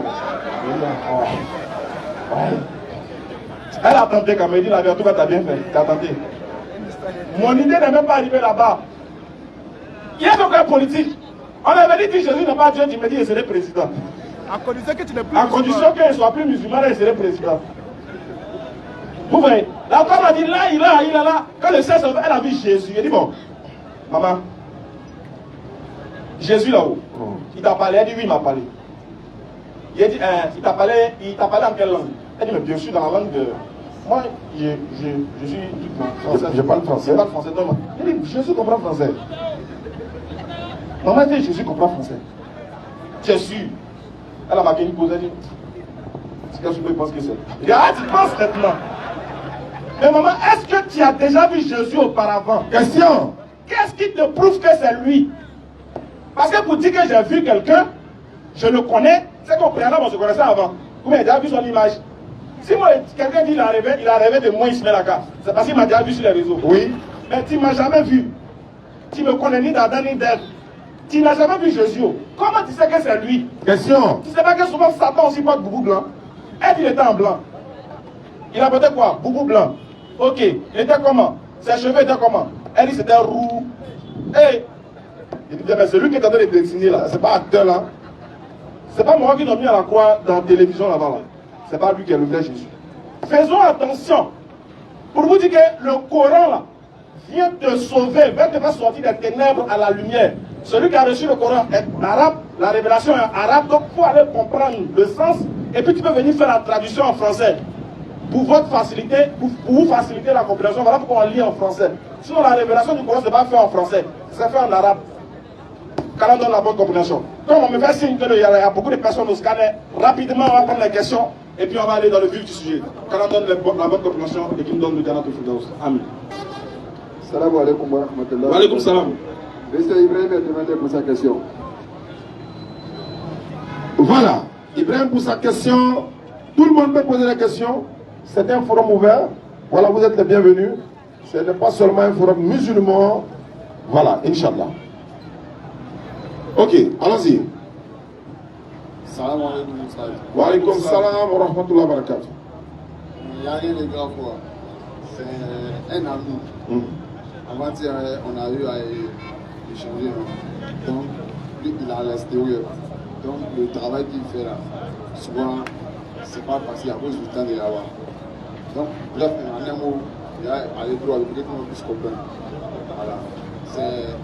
Elle a tenté quand même, elle dit la vérité, en tout cas, t'as bien fait. T'as tenté. Mon idée n'est même pas arrivée là-bas. Il y a donc un politique. On avait dit que Jésus n'est pas Dieu, tu me dis qu'il serait président. À condition que tu n'es plus musulman. À condition qu'il ne soit plus musulman, il serait président. Vous voyez, la femme a dit là, il est là. Quand le ciel s'est ouvert, elle a vu Jésus. Elle dit bon, maman, Jésus là-haut, il t'a parlé. Elle dit oui, il m'a parlé. Il a dit, il t'a parlé en quelle langue? Elle dit mais bien sûr dans la langue de... Moi, je suis français. Je parle français. Je parle français. Non, elle dit Jésus comprend français. Maman dit Jésus comprend français. Tu es sûr? Elle a marqué une pause, elle dit c'est que je pense que c'est. Il dit ah, tu penses maintenant. Mais maman, est-ce que tu as déjà vu Jésus auparavant? Question. Qu'est-ce qui te prouve que c'est lui? Parce que pour dire que j'ai vu quelqu'un, je le connais, c'est qu'au préalable on se connaissait avant. Ou bien il a déjà vu son image. Si moi, quelqu'un dit il a rêvé de moi Ismaël Aka, c'est parce qu'il m'a déjà vu sur les réseaux. Oui. Mais tu ne m'as jamais vu. Tu ne me connais ni d'Adam ni d'Ève. Tu n'as jamais vu Jésus. Comment tu sais que c'est lui? Question. Tu ne sais pas que souvent Satan aussi porte boubou blanc. Elle dit il était en blanc. Il a porté quoi? Boubou blanc. Ok. Il était comment? Ses cheveux étaient comment? Elle dit c'était roux. Hey. Il dit mais c'est lui qui est en train de dessiner là. C'est pas acteur là. C'est pas moi qui l'ai mis à la croix dans la télévision là-bas là. C'est pas lui qui est le vrai Jésus. Faisons attention. Pour vous dire que le Coran là vient te sauver, vient te faire sortir des ténèbres à la lumière. Celui qui a reçu le Coran est arabe, la révélation est arabe, donc il faut aller comprendre le sens et puis tu peux venir faire la traduction en français. Pour votre facilité, pour vous faciliter la compréhension, voilà pourquoi on lit en français. Sinon la révélation du Coran n'est pas fait en français, c'est fait en arabe. Quand on donne la bonne compréhension. Comme on me fait signe qu'il y a beaucoup de personnes au scanner, rapidement on va prendre les questions et puis on va aller dans le vif du sujet. Quand on donne la bonne compréhension et qu'il me donne le Jannat al-Firdaus. Amen. Salam alaikum wa rahmatullah. Wa alaikum salam. Monsieur Ibrahim a demandé pour sa question. Voilà. Ibrahim pour sa question. Tout le monde peut poser la question. C'est un forum ouvert. Voilà, vous êtes les bienvenus. Ce n'est pas seulement un forum musulman. Voilà, Inch'Allah. Ok, allons-y. Salam alaikum. Wa alaikum salam wa rahmatullah wa barakatuh. Il n'y a rien de grave quoi. C'est un ami. Avant-hier, on a eu à échanger. Donc, lui, il est à l'extérieur. Donc, le travail qu'il fait là, souvent, c'est pas facile à cause du temps de là-bas. Donc, bref, en un mot, il y a aller droit, il faut qu'on puisse comprendre. Voilà. C'est.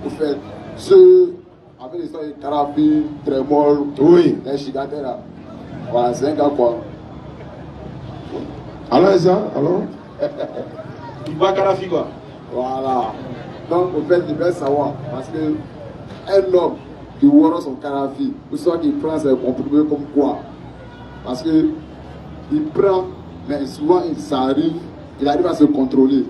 Au fait, ceux avec l'histoire de Karafi, Trémol, oui, les Chigatés là. Voilà, c'est un gars quoi. Alors, ça, alors Il va Karafi quoi. Voilà. Donc, au fait, il veut savoir. Parce que un homme qui voit son Karafi, ou soit qu'il prend ses comprimés comme quoi. Parce que il prend, mais souvent ça arrive, il arrive à se contrôler.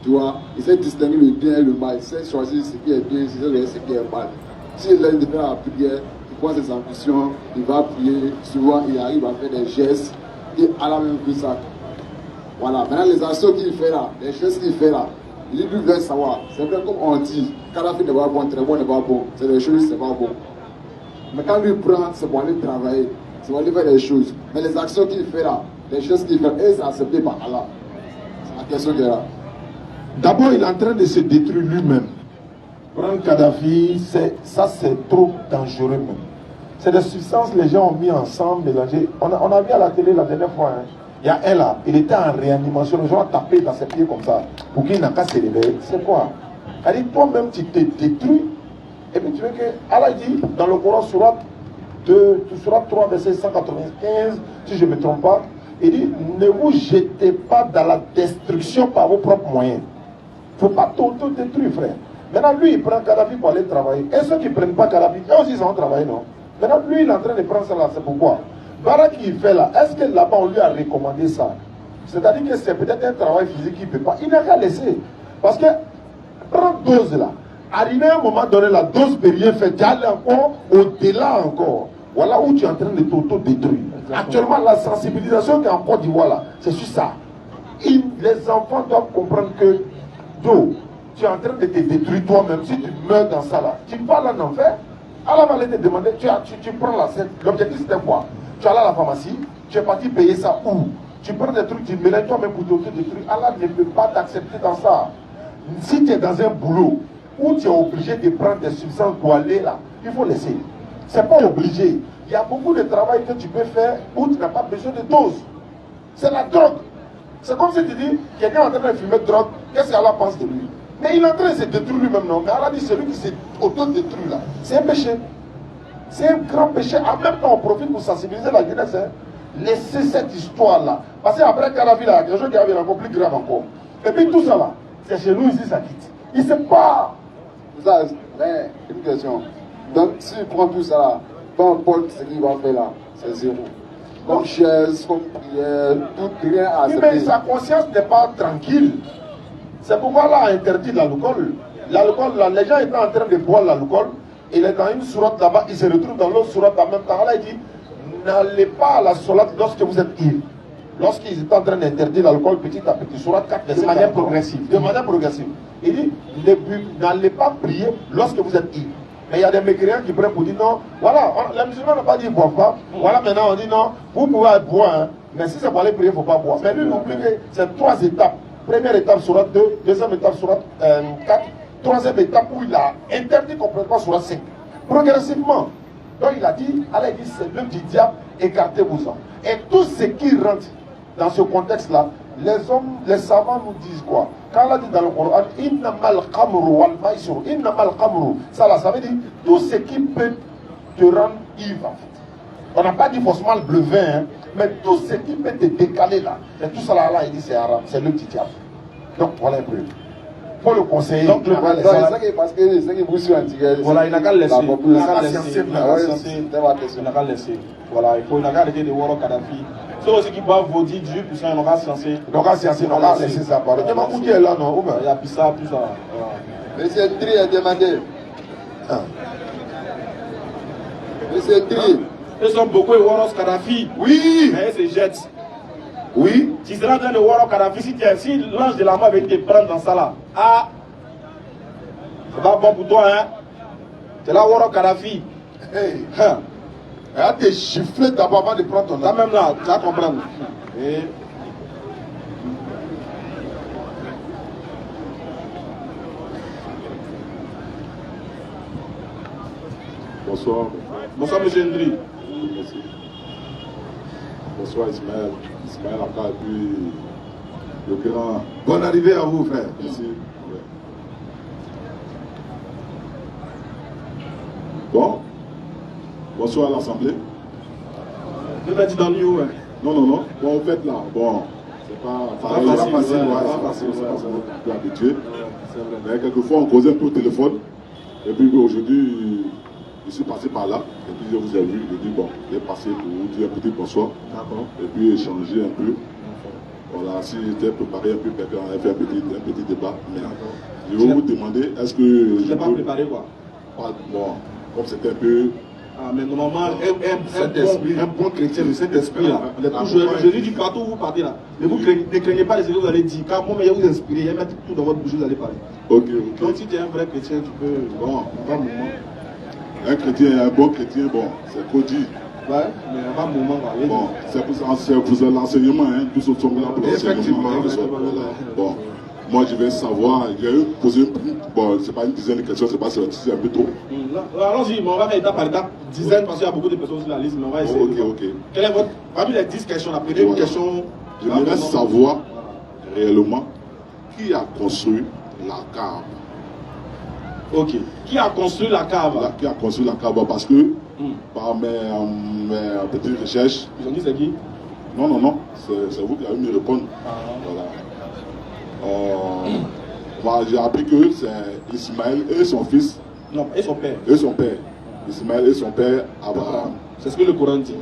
Tu vois, il sait distinguer le bien et le mal, il sait choisir ce qui est bien, ce qui est mal. S'il aime de faire la prière, il voit ses ambitions, il va prier, souvent il arrive à faire des gestes, et à la même que ça. Voilà, maintenant les actions qu'il fait là, les gestes qu'il fait là, il lui veut savoir. C'est vrai comme on dit, Kadhafi n'est pas bon, très bon n'est pas bon, c'est des choses, c'est pas bon. Mais quand lui prend, c'est pour aller travailler, c'est pour aller faire des choses. Mais les actions qu'il fait là, les choses qu'il fait, et c'est accepté par Allah. C'est la question qui est là. D'abord, il est en train de se détruire lui-même. Prendre Kadhafi, ça c'est trop dangereux même. C'est des substances que les gens ont mis ensemble, mélangées. On a vu à la télé la dernière fois, hein. Il y a un là, il était en réanimation, les gens ont tapé dans ses pieds comme ça, pour qu'il n'a qu'à se réveiller. C'est quoi? Elle dit, toi-même tu te détruis, et puis tu veux que, Allah dit, dans le Coran, surat 3, verset 195, si je ne me trompe pas, il dit, ne vous jetez pas dans la destruction par vos propres moyens. Il ne faut pas t'auto-détruire, frère. Maintenant, lui, il prend Kadhafi pour aller travailler. Et ceux qui ne prennent pas Kadhafi, eux aussi, ils vont travailler, non? Maintenant, lui, il est en train de prendre ça là, c'est pourquoi? Barak qu'il fait là, est-ce que là-bas, on lui a recommandé ça? C'est-à-dire que c'est peut-être un travail physique qu'il ne peut pas. Il n'a qu'à laisser. Parce que, prends dose là. Arrivé à un moment donné, la dose ne peut rien faire. Tu allais encore au-delà encore. Voilà où tu es en train de t'auto-détruire. Actuellement, la sensibilisation qui est en Côte d'Ivoire là, c'est sur ça. Les enfants doivent comprendre que, tu es en train de te détruire toi-même. Si tu meurs dans ça là, tu vas là en enfer. Allah va te demander, tu prends la scène. L'objectif c'était quoi? Tu allais à la pharmacie, tu es parti payer ça où? Tu prends des trucs, tu mélanges toi-même pour t'auto-détruire. Allah ne peut pas t'accepter dans ça. Si tu es dans un boulot où tu es obligé de prendre des substances pour aller là, il faut laisser. C'est pas obligé. Il y a beaucoup de travail que tu peux faire où tu n'as pas besoin de dose. C'est la drogue. C'est comme si tu dis, quelqu'un est en train de fumer de drogue, qu'est-ce qu'Allah pense de lui? Mais il est en train de se détruire lui-même, non? Mais Allah dit, celui qui s'est auto-détruit là, c'est un péché. C'est un grand péché. En même temps, on profite pour sensibiliser la jeunesse. Hein. Laissez cette histoire-là. Parce qu'après Kadhafi, là, quelque chose qui avait encore plus grave encore. Et puis tout ça là, c'est chez nous ici, ça quitte. Il ne sait pas. Ça, mais, une question. Donc, s'il prend tout ça là, bon, Paul, ce qu'il va faire là, c'est zéro. Comme chaise, comme prière, tout, rien à oui, mais sa conscience n'est pas tranquille. C'est pourquoi Allah a interdit l'alcool. L'alcool, les gens étaient en train de boire l'alcool. Il est dans une sourate là-bas, il se retrouve dans l'autre sourate en même temps. Allah dit, n'allez pas à la sourate lorsque vous êtes ivre. Lorsqu'ils étaient en train d'interdire l'alcool petit à petit, sourate 4, de manière progressive. De manière progressive. Il dit, n'allez pas prier lorsque vous êtes ivre. Mais il y a des mécréants qui prennent pour dire non, voilà, les musulmans n'ont pas dit boire pas. Voilà, maintenant on dit non, vous pouvez boire, hein, mais si c'est pour aller prier, il ne faut pas boire. Mais lui, il oublie que c'est 3 étapes. Première étape, sourate 2, deuxième étape, sourate 4. Troisième étape où il a interdit complètement sur la 5. Progressivement. Donc il a dit, Allah dit, c'est l'œuvre du diable, écartez-vous-en. Et tout ce qui rentre dans ce contexte-là, les hommes, les savants nous disent quoi? Quand Allah dit dans le Coran, innamal khamru wal maisur, innamal khamru, ça là, ça veut dire tout ce qui peut te rendre ivre en fait. On n'a pas dit forcément le bleu vin, hein, mais tout ce qui peut te décaler là, et tout ça là, Allah il dit c'est haram, c'est l'œuvre du diable. Donc voilà un peu. Pour le conseiller. Donc le parce que c'est qui vous suit en tigre. Voilà, il n'a qu'à laisser. Il n'a qu'à laisser. Il n'a qu'à laisser. Voilà, il faut il n'a qu'à arrêter de voir au Kadhafi. Ceux aussi qui boivent vos dits du, puis ça, ils n'ont qu'à sciencer. Ils n'ont qu'à sciencer, ils n'ont qu'à laisser ça. Pardon. Il y a beaucoup qui est là, non? Il y a Pissa, tout ça. Monsieur Tri a demandé. Monsieur Tri. Ils sont beaucoup de Waros Kadhafi. Oui. Mais ils se jettent. Oui. Tu seras en train de voir au Kadhafi si l'ange de la mort veut te prendre dans ça là. Ah, c'est pas bon pour toi, hein. C'est là voir au Kadhafi. Hey. Elle a te gifler d'abord avant de prendre ton Ça âme. même là, tu vas comprendre. Et... Bonsoir. Bonsoir, monsieur Ndri. Merci. Bonsoir Ismaël. Ismaël Aka et puis le grand. Bonne arrivée à vous, frère. Merci. Bon. Bonsoir à l'Assemblée. Je vais te dire dans l'eau, ouais. Non, non, non. Bon, en fait là, bon, c'est pas pareil, Pas c'est facile, pas facile, facile, ouais. c'est pas plus habitué. Mais quelquefois on causait un peu au téléphone. Et puis aujourd'hui, je suis passé par là. Et puis je vous ai vu. Je dis bon, je vais passer pour vous dire un petit bonsoir. D'accord. Et puis échanger un peu. Voilà, si j'étais préparé un peu, quelqu'un avait fait un petit débat. Mais je vais vous demander, est-ce que Je n'ai pas préparé quoi. Bon, comme c'était un peu... Ah, mais normalement, un bon chrétien, le Saint-Esprit, là, Jésus dit partout où vous partez là. Mais vous ne craignez pas les ce que vous allez dire, car moi, il va vous inspirer, il va mettre tout dans votre bouche, vous allez parler. Ok. Donc si tu es un vrai chrétien, tu peux... Bon, un moment. Un chrétien, un bon chrétien, bon, c'est trop dit. Ouais, mais un moment, allez. Bon, c'est pour l'enseignement, hein, tous sont là pour l'enseignement. Bon, moi je vais savoir, je vais poser, bon, c'est pas une dizaine de questions, c'est pas c'est un peu trop. Allons-y, on va faire étape par étape, dizaines, parce qu'il y a beaucoup de personnes sur la liste, mais on va essayer. Ok. Quelle est votre... Parmi les 10 questions, la première question... J'aimerais savoir réellement qui a construit la Kaaba. Ok. Qui a construit la Kaaba? Qui a construit la Kaaba, parce que par mes petites recherches... Ils ont dit c'est qui? Non, c'est vous qui avez me répondre. Voilà. J'ai appris que c'est Ismaël et son fils. Non, et son père. Et son père. Ismaël et son père Abraham. C'est ce que le Coran dit.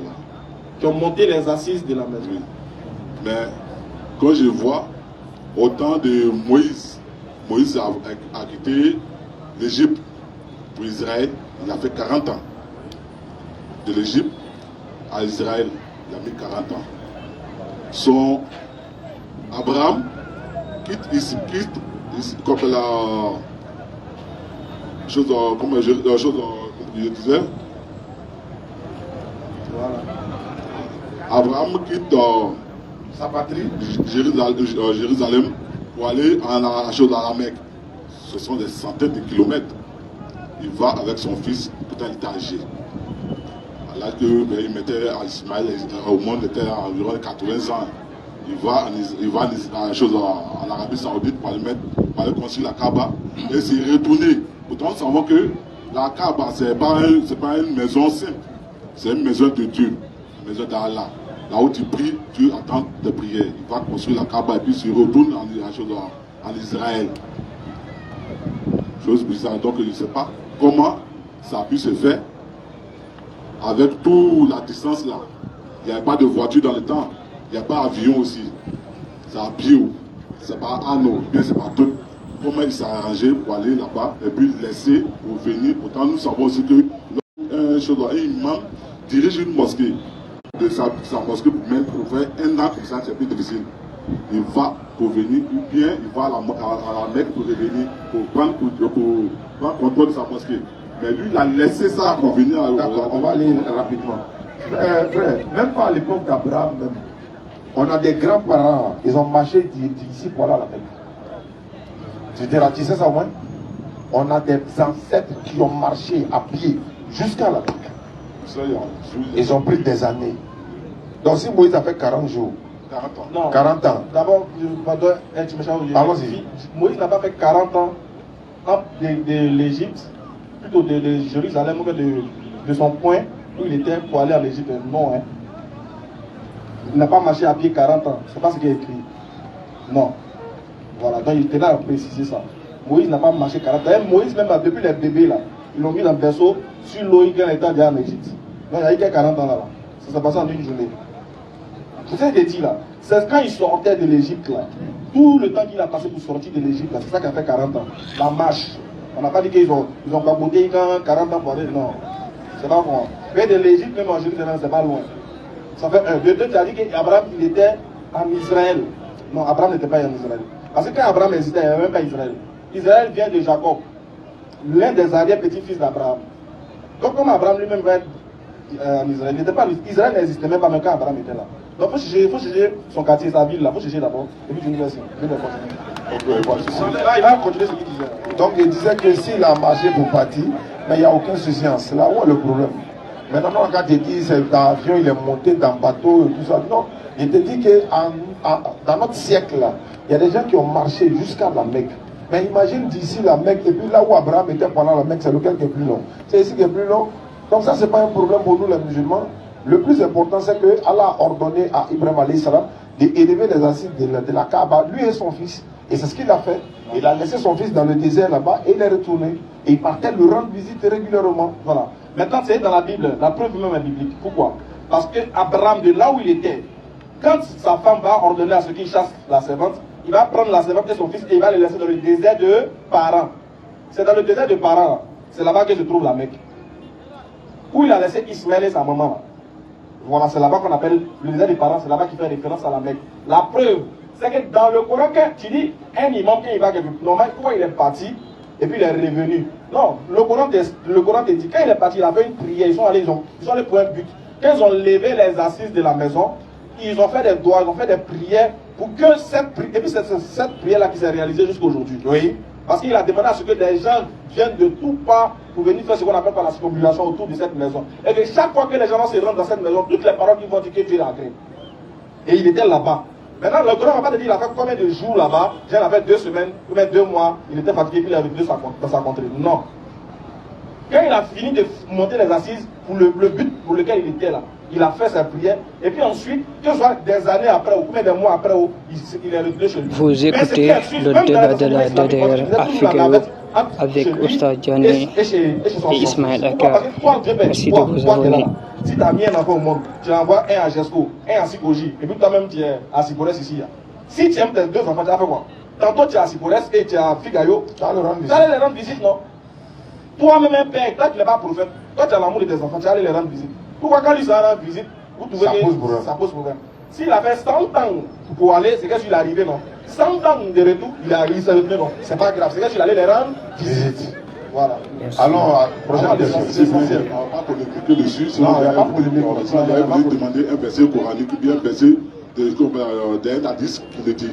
Qui ont monté les assises de la maison. Oui. Mais quand je vois au temps de Moïse, Moïse a quitté l'Égypte pour Israël, il a fait 40 ans. De l'Égypte à Israël, il a mis 40 ans. Son Abraham quitte comme la chose, comme je disais. Voilà. Abraham quitte sa patrie, Jérusalem, pour aller à la Mecque. Ce sont des centaines de kilomètres. Il va avec son fils, pourtant il était âgé. À l'âge qu'il mettait à Ismaël, au monde était à environ 80 ans. Il va en Arabie Saoudite pour aller construire la Kaaba et s'y retourner. Pourtant, nous savons que la Kaaba, ce n'est pas une maison simple. C'est une maison de Dieu, une maison d'Allah. Là où tu pries, tu attends tes prières. Il va construire la Kaaba et puis il retourne en Israël. Chose bizarre. Donc je ne sais pas comment ça a pu se faire avec toute la distance là. Il n'y avait pas de voiture dans le temps. Il n'y a pas d'avion aussi. C'est à pied. C'est pas Anno. Bien c'est pas tout. Comment il s'est arrangé pour aller là-bas et puis laisser pour venir. Pourtant nous savons aussi que un imam dirige une mosquée. De sa mosquée pour faire un an comme ça, c'est plus difficile. Il va pour venir, ou bien il va à la Mecque pour revenir, pour prendre contrôle de sa mosquée. Mais lui, il a laissé ça pour venir à... D'accord, on va aller rapidement. Frère, même pas à l'époque d'Abraham, même, on a des grands-parents, ils ont marché d'ici pour aller à la Mecque. Tu sais ça au moins? On a des ancêtres qui ont marché à pied jusqu'à la Mecque. Ils ont pris des années. Donc si Moïse a fait 40 jours, 40 ans. Non. 40 ans. D'abord, Moïse n'a pas fait 40 ans de l'Égypte, plutôt de Jérusalem, ou de son point où il était pour aller en Égypte. Non, hein. Il n'a pas marché à pied 40 ans. C'est pas ce qui est écrit. Non. Voilà, donc il était là à préciser ça. Moïse n'a pas marché 40 ans. Et Moïse, même depuis les bébés là, ils l'ont mis dans le berceau sur l'eau quand il était déjà en Égypte. Donc il y a eu 40 ans là-bas. Ça s'est passé en une journée. C'est ça qu'il dit là. C'est quand il sortait de l'Égypte là. Tout le temps qu'il a passé pour sortir de l'Égypte là, c'est ça qui a fait 40 ans. La marche. On n'a pas dit qu'ils ont papoté 40 ans pour aller. Non. C'est pas bon. Mais de l'Égypte, même en Jérusalem, c'est pas loin. Ça fait un. De deux, tu as dit qu'Abraham, il était en Israël. Non, Abraham n'était pas en Israël. Parce que quand Abraham existait, il n'y avait même pas Israël. Israël vient de Jacob, l'un des arrière-petits-fils d'Abraham. Donc, comme Abraham lui-même va être en Israël, Israël n'existait même pas, même quand Abraham était là. Donc, il faut chercher son quartier, sa ville, là, il faut chercher d'abord. Et puis, tu nous laisses. Là, il va continuer ce qu'il disait. Donc, il disait que s'il a marché pour partir, mais il n'y a aucun souci. C'est là où est le problème. Maintenant, quand il dit c'est dans l'avion, il est monté dans le bateau et tout ça. Non, il te dit que dans notre siècle, là, il y a des gens qui ont marché jusqu'à la Mecque. Mais imagine d'ici la Mecque, et puis là où Abraham était pendant la Mecque, c'est lequel qui est plus long. C'est ici qui est plus long. Donc ça, ce n'est pas un problème pour nous les musulmans. Le plus important, c'est que Allah a ordonné à Ibrahim alayhi salam d'élever les assises de la Kaaba, lui et son fils. Et c'est ce qu'il a fait. Il a laissé son fils dans le désert là-bas et il est retourné. Et il partait lui rendre visite régulièrement. Voilà. Maintenant, c'est dans la Bible, la preuve même est biblique. Pourquoi? Parce que Abraham, de là où il était, quand sa femme va ordonner à ce qu'il chasse la servante, il va prendre la servante et son fils et il va les laisser dans le désert de Paran. C'est dans le désert de Paran, c'est là-bas que se trouve la Mecque. où il a laissé Ismaël et sa maman. Voilà, c'est là-bas qu'on appelle le désert des parents, c'est là-bas qu'il fait référence à la Mecque. La preuve, c'est que dans le Coran, quand tu dis un imam qui va quelque part, normal, pourquoi il est parti et puis il est revenu? Non, le Coran te dit, quand il est parti, il a fait une prière, ils sont allés pour un but. Quand ils ont levé les assises de la maison, ils ont fait des doigts, ils ont fait des prières pour que cette prière, et puis c'est cette prière-là qui s'est réalisée jusqu'à aujourd'hui. Oui. Parce qu'il a demandé à ce que des gens viennent de tout part pour venir faire ce qu'on appelle par la circulation autour de cette maison. Et que chaque fois que les gens se rendent dans cette maison, toutes les paroles qui vont dire que Dieu est agréé. Et il était là-bas. Maintenant, le Coran ne va pas te dire il a fait combien de jours là-bas. Il a fait 2 semaines, ou même 2 mois, il était fatigué, puis il est revenu dans sa contrée. Non. Quand il a fini de monter les assises pour le but pour lequel il était là, il a fait sa prière, et puis ensuite, que ce soit des années après, ou combien de mois après, il est revenu chez lui. Vous écoutez le débat de la DDR Afrique avec Oustaz Diané et Ismaël Aka. Merci de vous abonner. Si tu as mis un enfant au monde, tu envoies un à Gesco, un à Sikoji, et puis toi-même tu es à Sipores ici. Si tu aimes tes 2 enfants, tu as fait quoi? Tantôt tu es à Sipores et tu es à Figayo, tu allais les rendre visite, non? Toi-même un père, toi tu n'es pas prophète, toi tu as l'amour de tes enfants, tu allais les rendre visite. Pourquoi quand lui s'en rend visite, vous trouvez que ça pose problème? S'il a fait 100 ans pour aller, c'est qu'il est arrivé, non? 100 ans de retour, il est arrivé, non? C'est pas grave, c'est qu'il allait les rendre visite. Voilà. Alors, prochaine question, c'est essentiel. On va pas polémiquer dessus. Non, il n'y a pas de polémique. On va vous demander un verset coranique ou bien un verset d'un hadith qui le dit.